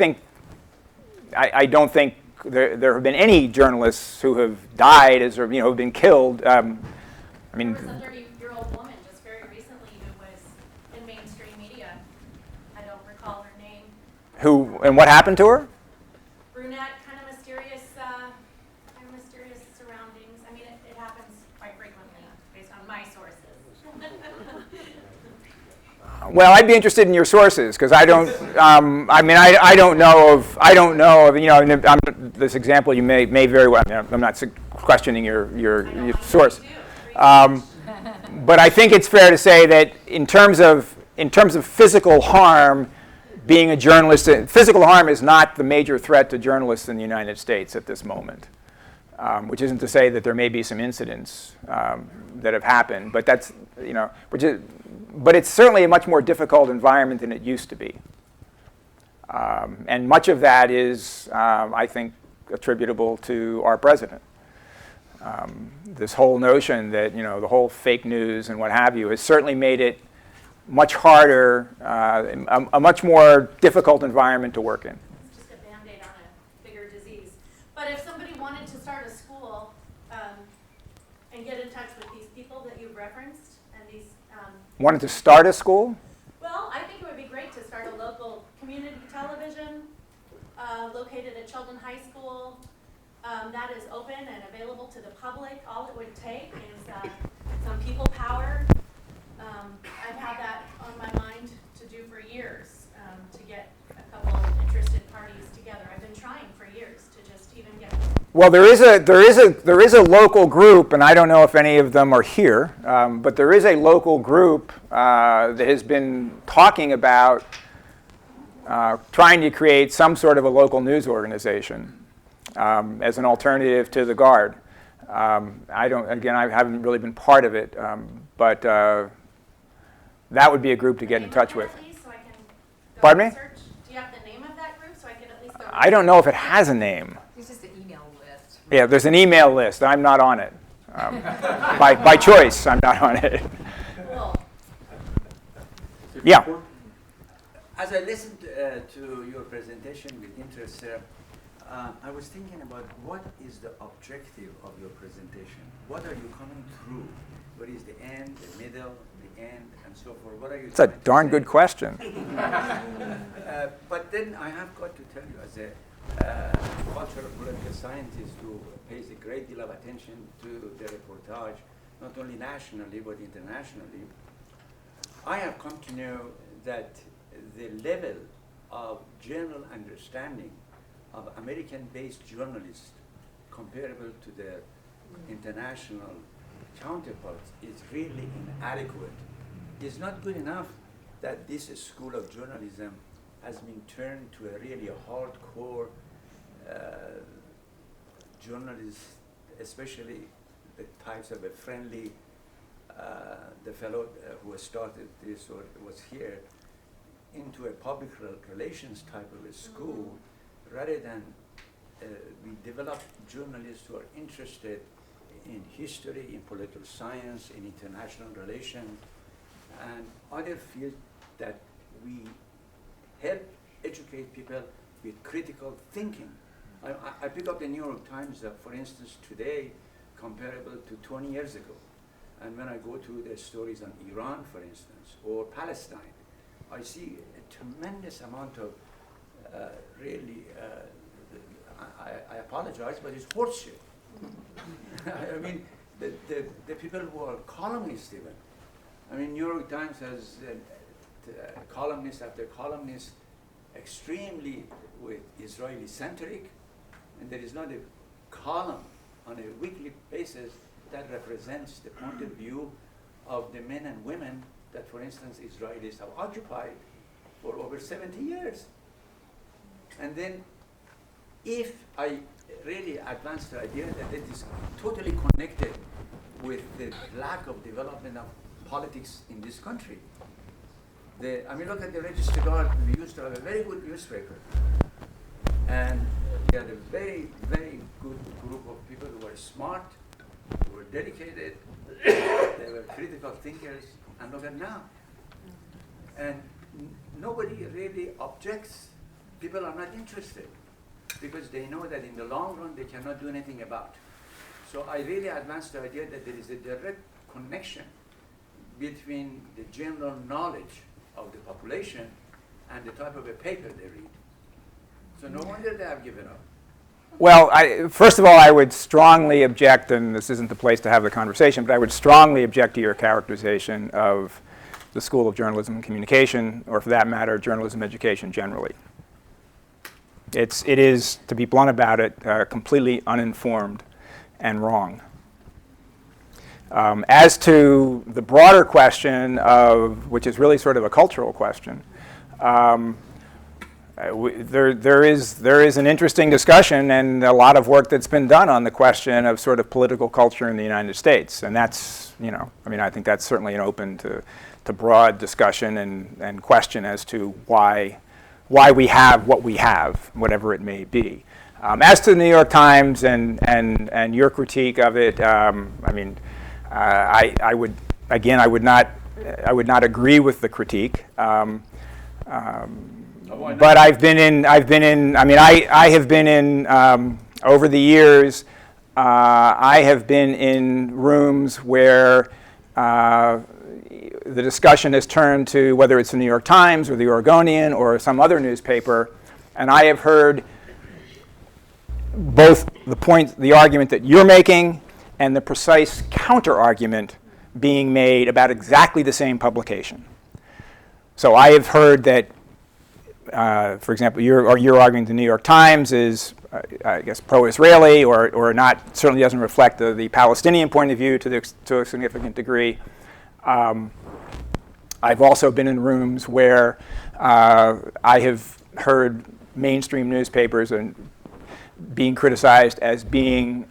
don't think there have been any journalists who have died have been killed. There was a 30-year-old woman just very recently who was in mainstream media. I don't recall her name. Who and what happened to her? Brunette, kind of mysterious surroundings. I mean, it happens quite frequently based on my sources. Well, I'd be interested in your sources because I don't. I don't know of. This example you may very well. I'm not questioning your source. But I think it's fair to say that in terms of physical harm, being a journalist, physical harm is not the major threat to journalists in the United States at this moment. Which isn't to say that there may be some incidents that have happened, but that's but it's certainly a much more difficult environment than it used to be, and much of that is, I think, attributable to our president. This whole notion that the whole fake news and what have you has certainly made it much harder, a much more difficult environment to work in. It's just a Band-Aid on a bigger disease. But if somebody wanted to start a school and get in touch with these people that you've referenced and these... Wanted to start a school? Well, I think it would be great to start a local community television located at Sheldon High School that is open and available to the public. All it would take is some people power. I've had that on my mind to do for years, to get a couple of interested parties together. I've been trying for years to just even get. Well, there is a local group, and I don't know if any of them are here, but there is a local group that has been talking about trying to create some sort of a local news organization as an alternative to the Guard. I haven't really been part of it, but that would be a group to get in touch with. So I can go Pardon me? search. Do you have the name of that group so I can at least go? I don't know if it has a name. It's just an email list. Yeah, there's an email list. I'm not on it. By choice, I'm not on it. Cool. Yeah. As I listened to your presentation with interest, I was thinking about what is the objective of your presentation? What are you coming through? What is the end, the middle, the end, and so forth? What are you? It's a darn good question. But then I have got to tell you, as a cultural political scientist who pays a great deal of attention to the reportage not only nationally but internationally, I have come to know that the level of general understanding of American-based journalists comparable to their international counterparts is really inadequate. It's not good enough that this school of journalism has been turned to a really hardcore journalist, especially the types of a friendly, the fellow who started this or was here, into a public relations type of a school, rather than we develop journalists who are interested in history, in political science, in international relations, and other fields that we help educate people with critical thinking. I pick up the New York Times, for instance, today, comparable to 20 years ago. And when I go to the stories on Iran, for instance, or Palestine, I see a tremendous amount of really, I apologize, but it's horseshit. I mean, the people who are columnists even. I mean, New York Times has columnist after columnist extremely with Israeli-centric, and there is not a column on a weekly basis that represents the point of view of the men and women that, for instance, Israelis have occupied for over 70 years. And then if I really advance the idea that it is totally connected with the lack of development of politics in this country. I mean, look at the Register Guard. We used to have a very good newspaper. And we had a very, very good group of people who were smart, who were dedicated, they were critical thinkers, and look at now. And nobody really objects. People are not interested because they know that in the long run they cannot do anything about. So I really advance the idea that there is a direct connection between the general knowledge of the population and the type of a paper they read. So no wonder they have given up. Well, first of all, I would strongly object, and this isn't the place to have the conversation, but I would strongly object to your characterization of the School of Journalism and Communication, or for that matter, journalism education generally. It is, to be blunt about it, completely uninformed and wrong. As to the broader question of, which is really sort of a cultural question, there is an interesting discussion and a lot of work that's been done on the question of sort of political culture in the United States, and that's, I mean, I think that's certainly an open to broad discussion and question as to why we have what we have, whatever it may be. As to the New York Times and your critique of it, I mean, I would not agree with the critique. But I have been in over the years, I have been in rooms where the discussion has turned to whether it's the New York Times or the Oregonian or some other newspaper, and I have heard both the argument that you're making and the precise counter-argument being made about exactly the same publication. So I have heard that, for example, you're arguing the New York Times is, I guess, pro-Israeli or not, certainly doesn't reflect the Palestinian point of view to a significant degree. I've also been in rooms where I have heard mainstream newspapers being criticized as being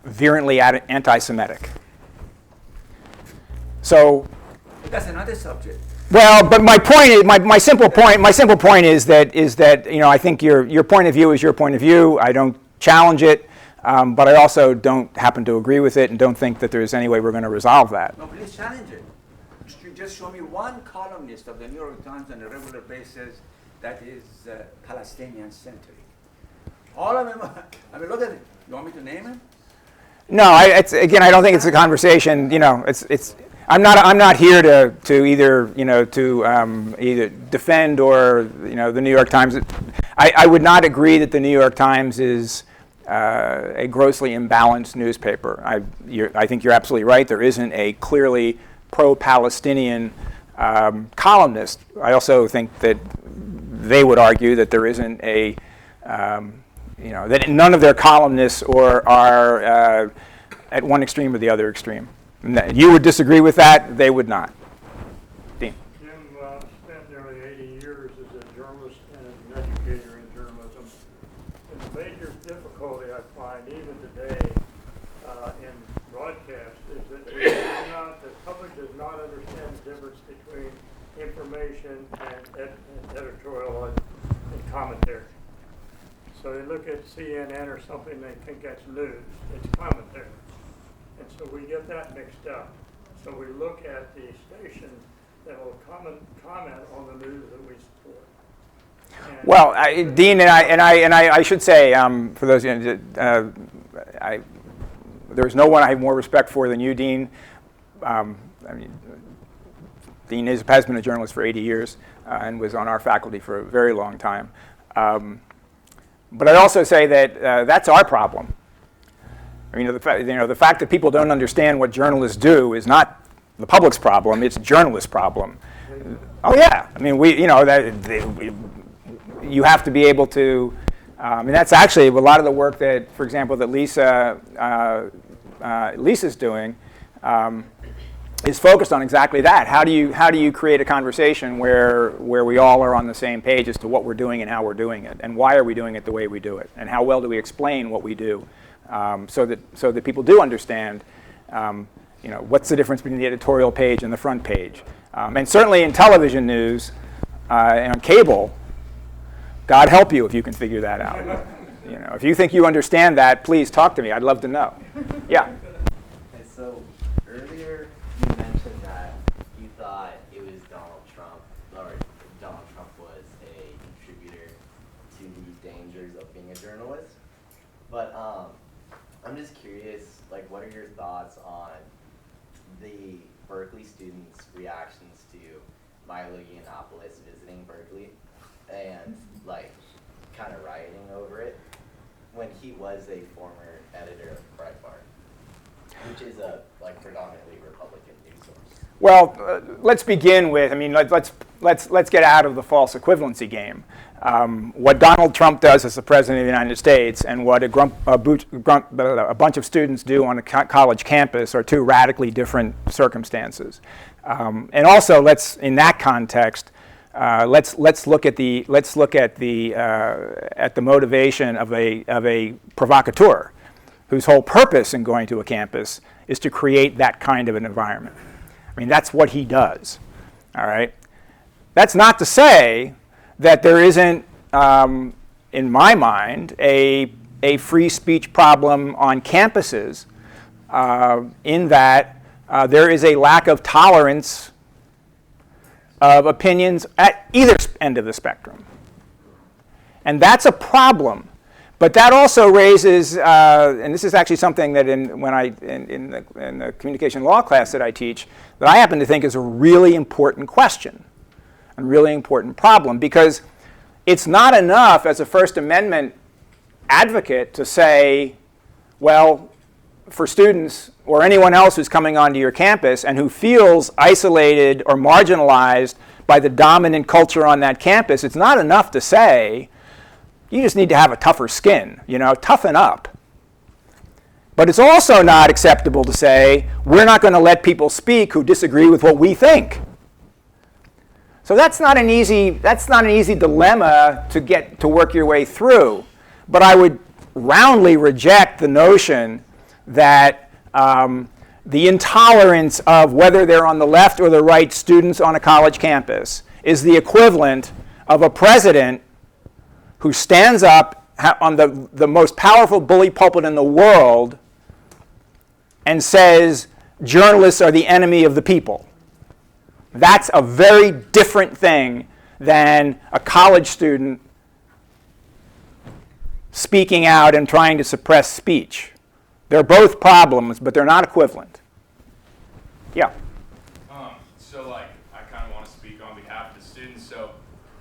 virulently anti-Semitic. So that's another subject. Well, but my point is, my simple point is that I think your point of view is your point of view. I don't challenge it, but I also don't happen to agree with it and don't think that there's any way we're going to resolve that. No, please challenge it. Just show me one columnist of the New York Times on a regular basis that is Palestinian-centric. All of them. I mean, look at it. You want me to name it? No, I don't think it's a conversation. I'm not here to either either defend or the New York Times. I would not agree that the New York Times is a grossly imbalanced newspaper. I think you're absolutely right. There isn't a clearly pro-Palestinian columnist. I also think that they would argue that there isn't a, that none of their columnists are at one extreme or the other extreme. You would disagree with that. They would not. Dean. Jim spent nearly 80 years as a journalist and an educator in journalism. And the major difficulty I find even today in broadcast is that the public does not understand the difference between information and editorial and commentary. So they look at CNN or something, they think that's news. It's commentary. And so we get that mixed up. So we look at the station that will comment on the news that we support. And Well, Dean, and I should say, for those, there's no one I have more respect for than you, Dean. Dean has been a journalist for 80 years and was on our faculty for a very long time. But I'd also say that that's our problem. I mean, the fact that people don't understand what journalists do is not the public's problem; it's journalists' problem. Oh yeah, I mean, you have to be able to. And that's actually a lot of the work that, for example, that Lisa's doing is focused on exactly that. How do you create a conversation where we all are on the same page as to what we're doing and how we're doing it, and why are we doing it the way we do it, and how well do we explain what we do, so that people do understand, what's the difference between the editorial page and the front page, and certainly in television news and on cable. God help you if you can figure that out. If you think you understand that, please talk to me. I'd love to know. Yeah. Okay, so earlier you mentioned that you thought it was Donald Trump, or Donald Trump was a contributor to the dangers of being a journalist. But I'm just curious, like, what are your thoughts on the Berkeley students' reactions to Milo Yiannopoulos visiting Berkeley and, like, kind of rioting over it when he was a former editor of Breitbart, which is a predominantly Republican news source? Well, let's begin with. I mean, let's get out of the false equivalency game. What Donald Trump does as the president of the United States and what a bunch of students do on a college campus are two radically different circumstances. And also, in that context, let's look at the motivation of a provocateur, whose whole purpose in going to a campus is to create that kind of an environment. I mean, that's what he does. All right. That's not to say that there isn't, in my mind, a free speech problem on campuses, in that there is a lack of tolerance of opinions at either end of the spectrum. And that's a problem. But that also raises, and this is actually something that in the communication law class that I teach, that I happen to think is a really important question, a really important problem, because it's not enough as a First Amendment advocate to say, well, for students or anyone else who's coming onto your campus and who feels isolated or marginalized by the dominant culture on that campus, it's not enough to say, you just need to have a tougher skin, toughen up. But it's also not acceptable to say, we're not going to let people speak who disagree with what we think. So that's not an easy dilemma to work your way through. But I would roundly reject the notion that the intolerance of whether they're on the left or the right students on a college campus is the equivalent of a president who stands up on the most powerful bully pulpit in the world and says, journalists are the enemy of the people. That's a very different thing than a college student speaking out and trying to suppress speech. They're both problems, but they're not equivalent. Yeah? So I kind of want to speak on behalf of the students. So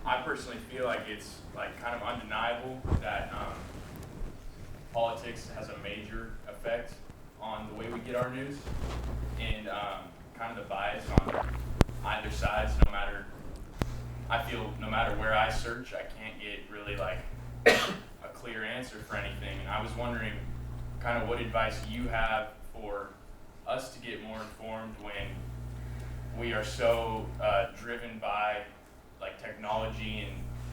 I personally feel like it's kind of undeniable that politics has a major effect on the way we get our news, and kind of the bias on either side. So I feel no matter where I search, I can't get really like a clear answer for anything. And I was wondering kind of what advice you have for us to get more informed when we are so driven by like technology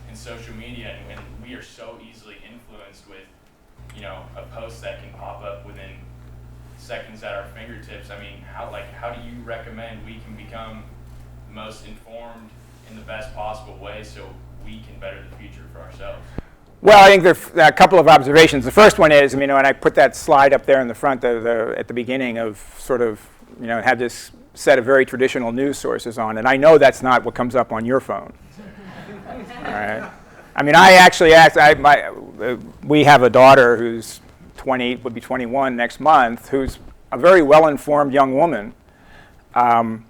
and social media, and when we are so easily influenced with, you know, a post that can pop up within seconds at our fingertips. I mean, how do you recommend we can become the most informed in the best possible way so we can better the future for ourselves? Well, I think there are a couple of observations. The first one is, I mean, when I put that slide up there in the front at the beginning of sort of, you know, had this set of very traditional news sources on, and I know that's not what comes up on your phone. All right. I mean, I actually asked. We have a daughter who's 20, would be 21 next month, who's a very well-informed young woman, and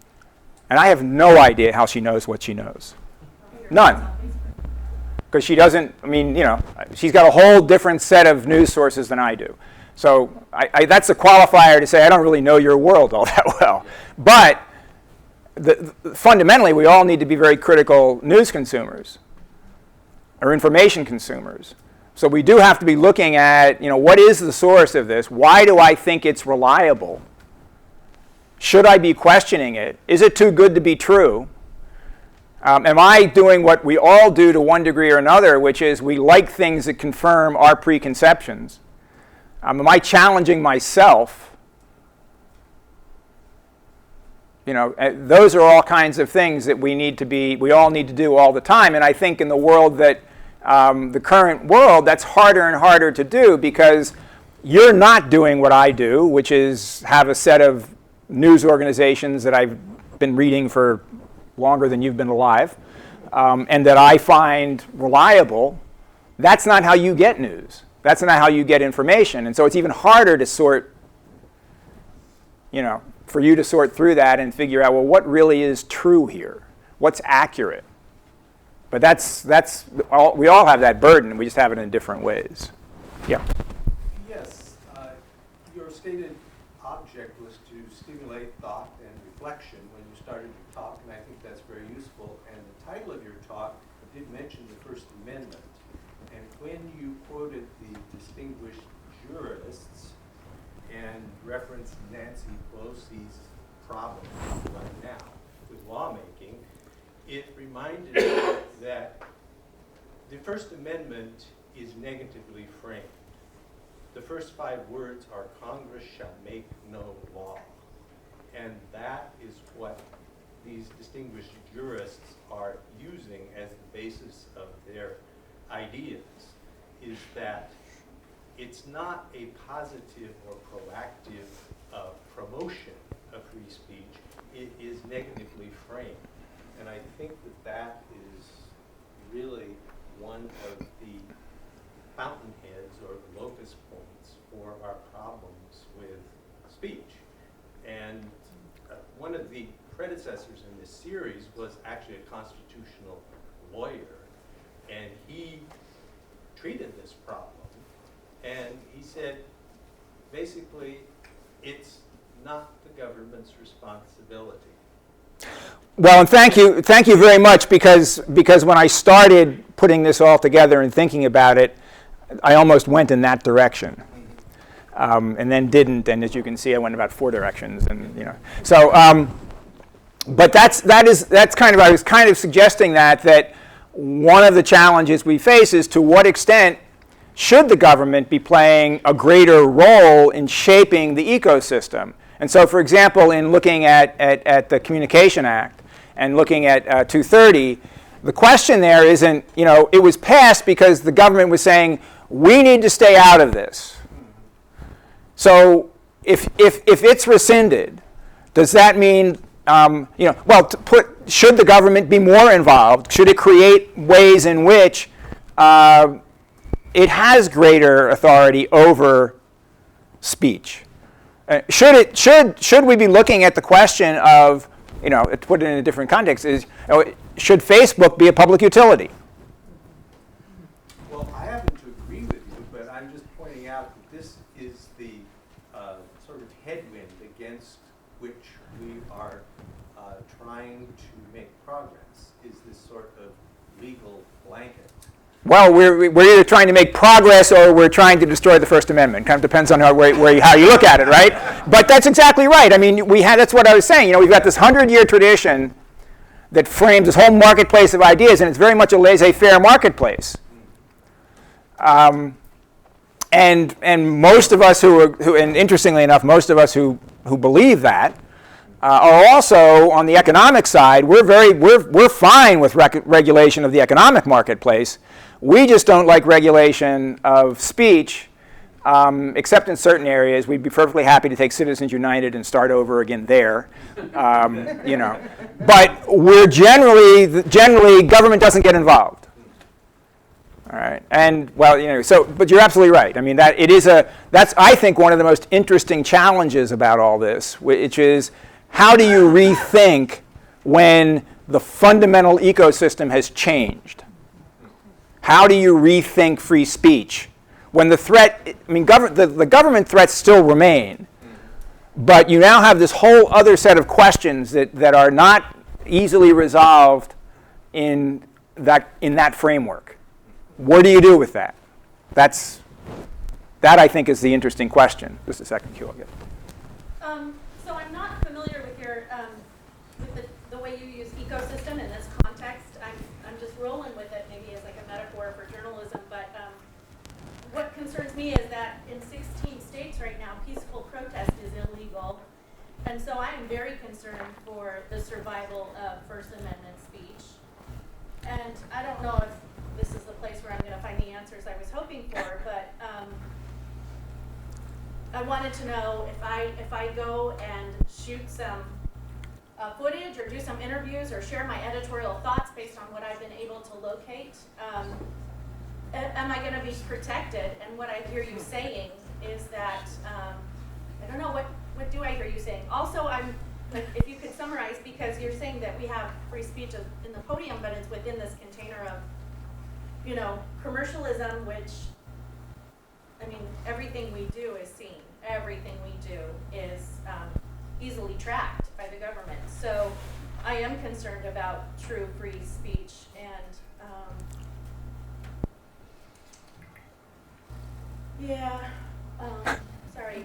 I have no idea how she knows what she knows. None. Because she doesn't. I mean, you know, she's got a whole different set of news sources than I do. So that's a qualifier to say I don't really know your world all that well. But fundamentally, we all need to be very critical news consumers or information consumers. So we do have to be looking at, you know, what is the source of this? Why do I think it's reliable? Should I be questioning it? Is it too good to be true? Am I doing what we all do to one degree or another, which is we like things that confirm our preconceptions? Am I challenging myself? You know, those are all kinds of things that we all need to do all the time. And I think in the world that, the current world, that's harder and harder to do because you're not doing what I do, which is have a set of news organizations that I've been reading for longer than you've been alive, and that I find reliable. That's not how you get news. That's not how you get information. And so it's even harder to sort, you know, for you to sort through that and figure out, well, what really is true here? What's accurate? But we all have that burden. We just have it in different ways. Yeah. Yes. Your stated object was to stimulate thought and reflection when you started your talk, and I think that's very useful. And the title of your talk did mention the First Amendment. And when you quoted the distinguished jurists and referenced Nancy Pelosi's problem right now with lawmaking, it reminded me that the First Amendment is negatively framed. The first 5 words are Congress shall make no law. And that is what these distinguished jurists are using as the basis of their ideas, is that it's not a positive or proactive promotion of free speech. It is negatively framed. And I think that is really one of the fountainheads or the locus points for our problems with speech. And one of the predecessors in this series was actually a constitutional lawyer, and he treated this problem. And he said, basically, it's not the government's responsibility. Well, and thank you very much, because when I started putting this all together and thinking about it, I almost went in that direction, and then didn't. And as you can see, I went about 4 directions, and you know. So, but that's kind of, I was kind of suggesting that one of the challenges we face is to what extent should the government be playing a greater role in shaping the ecosystem. And so, for example, in looking at the Communication Act and looking at 230, the question there isn't, you know, it was passed because the government was saying, we need to stay out of this. So if it's rescinded, does that mean, you know, well, should the government be more involved? Should it create ways in which it has greater authority over speech? Should we be looking at the question of, you know, to put it in a different context, is, you know, should Facebook be a public utility? Well, I happen to agree with you, but I'm just pointing pointing out that this is the sort of headwind against which we are trying to make progress, is this sort of legal blanket. Well, we're either trying to make progress or we're trying to destroy the First Amendment. Kind of depends on how you look at it, right? But that's exactly right. I mean, that's what I was saying. You know, we've got this 100-year tradition that frames this whole marketplace of ideas, and it's very much a laissez-faire marketplace. And most of us and interestingly enough, most of us who believe that are also on the economic side. We're fine with regulation of the economic marketplace. We just don't like regulation of speech, except in certain areas. We'd be perfectly happy to take Citizens United and start over again there, you know. But we're generally government doesn't get involved. All right, and well, you know, but you're absolutely right. I mean, that's I think one of the most interesting challenges about all this, which is how do you rethink when the fundamental ecosystem has changed? How do you rethink free speech when the threat? I mean, the government threats still remain, but you now have this whole other set of questions that are not easily resolved in that framework. What do you do with that? That I think is the interesting question. Just a second, Q. I'll get. So I'm not familiar with your with the way you use ecosystem in this context. I'm just rolling with it, maybe as like a metaphor for journalism. But what concerns me is that in 16 states right now, peaceful protest is illegal, and so I am very concerned for the survival of First Amendment speech. And I don't know if this is the place where I'm going to find the answers I was hoping for, but I wanted to know if I go and shoot some footage or do some interviews or share my editorial thoughts based on what I've been able to locate, am I going to be protected? And what I hear you saying is that, I don't know, what do I hear you saying? Also, if you could summarize, because you're saying that we have free speech in the podium, but it's within this container of, you know, commercialism, which, I mean, everything we do is seen. Everything we do is easily tracked by the government. So I am concerned about true free speech. And sorry,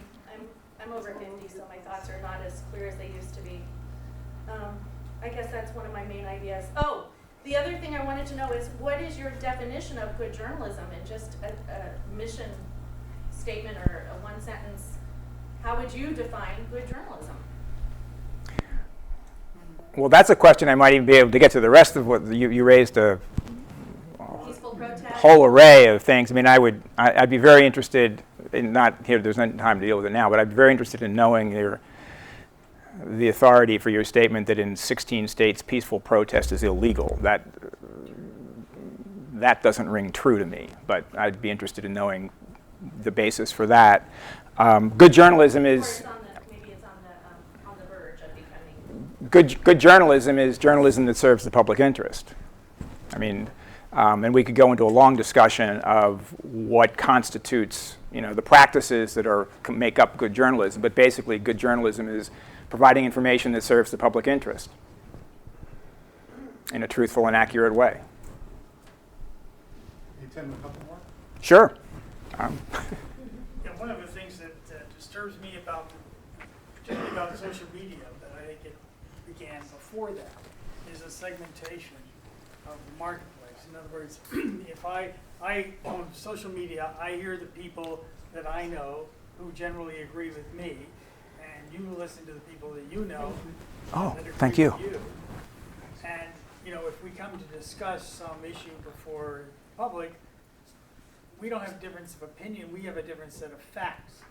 I'm over 50, so my thoughts are not as clear as they used to be. I guess that's one of my main ideas. Oh, the other thing I wanted to know is, what is your definition of good journalism? And just a mission statement or a one sentence, how would you define good journalism? Well, that's a question I might even be able to get to. The rest of what you raised a whole array of things. I mean, I'd be very interested in, not here, there's not time to deal with it now, but I'd be very interested in knowing the authority for your statement that in 16 states peaceful protest is illegal. That doesn't ring true to me, but I'd be interested in knowing the basis for that. Good journalism is... Maybe it's on the verge of becoming... Good journalism is journalism that serves the public interest. I mean, and we could go into a long discussion of what constitutes, you know, the practices that make up good journalism, but basically good journalism is providing information that serves the public interest in a truthful and accurate way. Hey, Tim, a couple more? Sure. Yeah, one of the things that disturbs me particularly about social media, but I think it began before that, is a segmentation of the marketplace. In other words, if I on social media, I hear the people that I know who generally agree with me, and you listen to the people that you know that agree thank you. with you. And, you know, if we come to discuss some issue before the public, we don't have a difference of opinion, we have a different set of facts.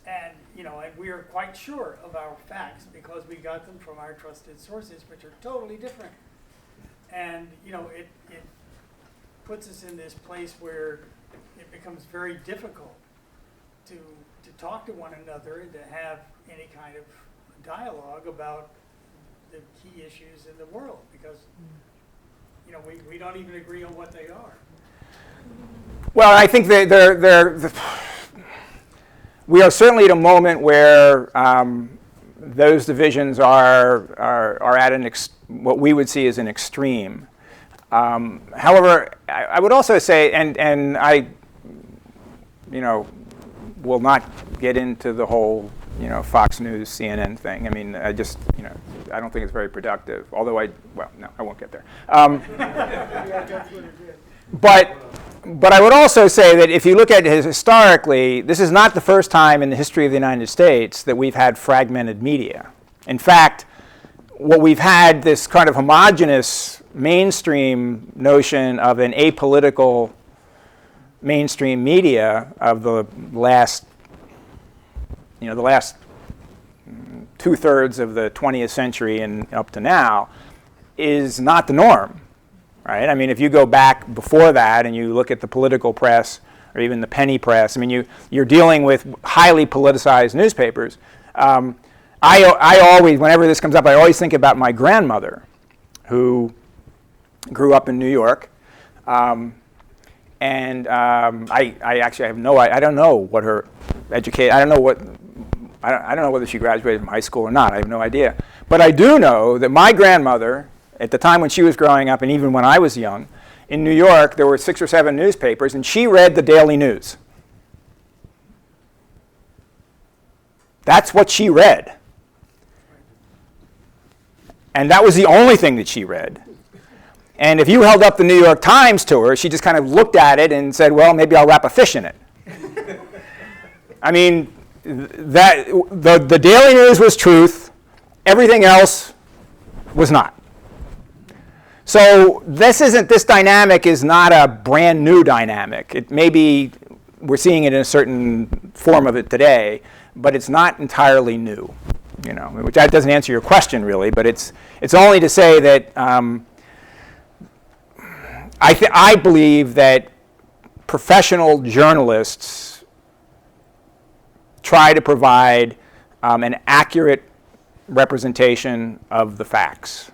And, you know, and we are quite sure of our facts because we got them from our trusted sources, which are totally different. And, you know, it puts us in this place where it becomes very difficult to talk to one another and to have any kind of dialogue about the key issues in the world because, you know, we don't even agree on what they are. Well, I think that we are certainly at a moment where those divisions are at what we would see as an extreme. However, I would also say, and I, will not get into the whole, Fox News, CNN thing. I mean, I just, I don't think it's very productive. Although no, I won't get there. But I would also say that if you look at it historically, this is not the first time in the history of the United States that we've had fragmented media. In fact, what we've had this kind of homogeneous mainstream notion of an apolitical mainstream media of the last 2/3 of the 20th century and up to now is not the norm, right? I mean, if you go back before that and you look at the political press or even the penny press, I mean, you're dealing with highly politicized newspapers. I always, whenever this comes up, I always think about my grandmother, who grew up in New York. I actually have I don't know what her education, I don't know whether she graduated from high school or not. I have no idea. But I do know that my grandmother, at the time when she was growing up and even when I was young, in New York there were 6 or 7 newspapers and she read the daily news. That's what she read. And that was the only thing that she read. And if you held up the New York Times to her, she just kind of looked at it and said, well, maybe I'll wrap a fish in it. I mean, the daily news was truth. Everything else was not. So this dynamic is not a brand new dynamic. It may be, we're seeing it in a certain form of it today, but it's not entirely new. Which that doesn't answer your question really, but it's only to say that I believe that professional journalists try to provide an accurate representation of the facts.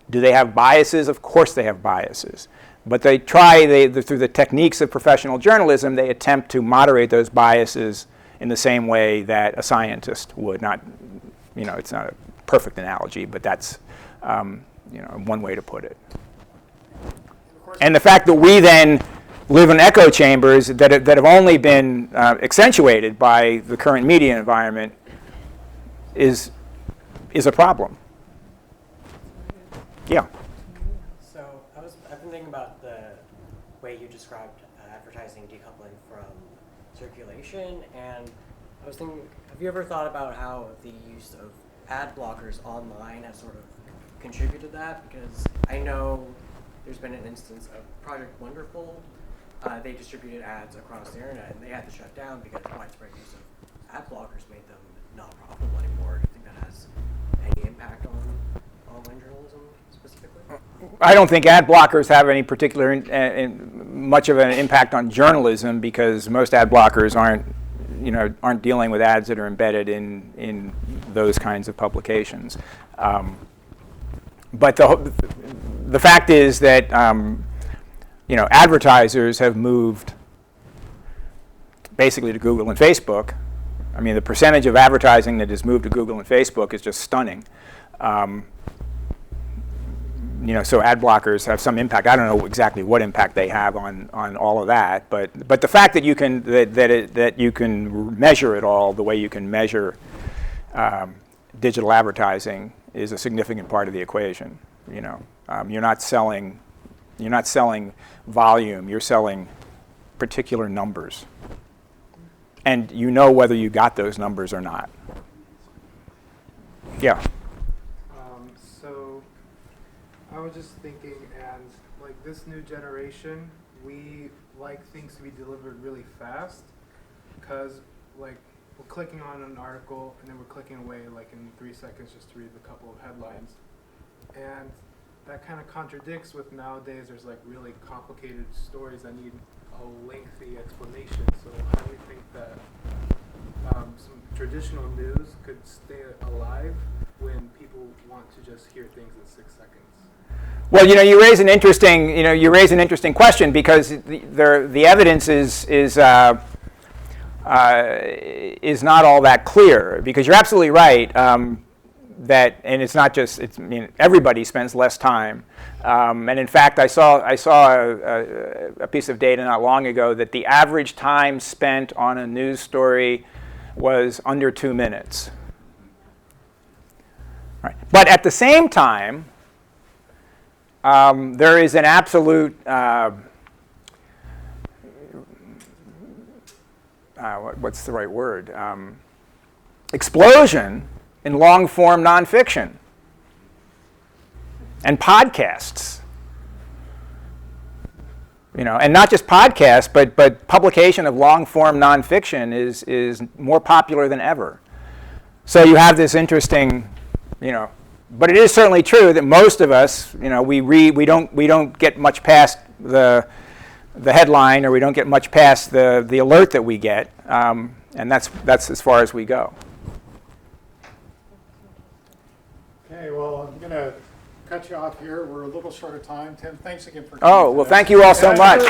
Do they have biases? Of course they have biases. But they try, through the techniques of professional journalism, they attempt to moderate those biases in the same way that a scientist would. It's not a perfect analogy, but that's one way to put it. And the fact that we then live in echo chambers that have only been accentuated by the current media environment is a problem. Yeah. So I've been thinking about the way you described advertising decoupling from circulation, and I was thinking, have you ever thought about how the use of ad blockers online has sort of contributed to that? Because I know there's been an instance of Project Wonderful. They distributed ads across the internet, and they had to shut down because widespread use of ad blockers made them not profitable anymore. Do you think that has any impact on online journalism specifically? I don't think ad blockers have any particular much of an impact on journalism, because most ad blockers aren't dealing with ads that are embedded in those kinds of publications. But the fact is that advertisers have moved basically to Google and Facebook. I mean, the percentage of advertising that has moved to Google and Facebook is just stunning. So ad blockers have some impact. I don't know exactly what impact they have on all of that, but the fact that you can that you can measure it all the way you can measure digital advertising is a significant part of the equation. You're not selling volume. You're selling particular numbers, and you know whether you got those numbers or not. Yeah. So I was just thinking, and like this new generation, we like things to be delivered really fast, because like we're clicking on an article and then we're clicking away like in 3 seconds just to read a couple of headlines. And that kind of contradicts with nowadays there's like really complicated stories that need a lengthy explanation. So how do you think that some traditional news could stay alive when people want to just hear things in 6 seconds? Well, you raise an interesting question, because the evidence is not all that clear. Because you're absolutely right that, and it's not just everybody spends less time. And in fact, I saw a piece of data not long ago that the average time spent on a news story was under 2 minutes. Right. But at the same time, there is an absolute what's the right word? Explosion in long-form nonfiction and podcasts. And not just podcasts, but publication of long-form nonfiction is more popular than ever. So you have this interesting, but it is certainly true that most of us, we don't get much past the headline, or we don't get much past the alert that we get, and that's as far as we go. Okay, well, I'm going to cut you off here. We're a little short of time. Tim, thanks again for coming. Oh, well, thank you all so much.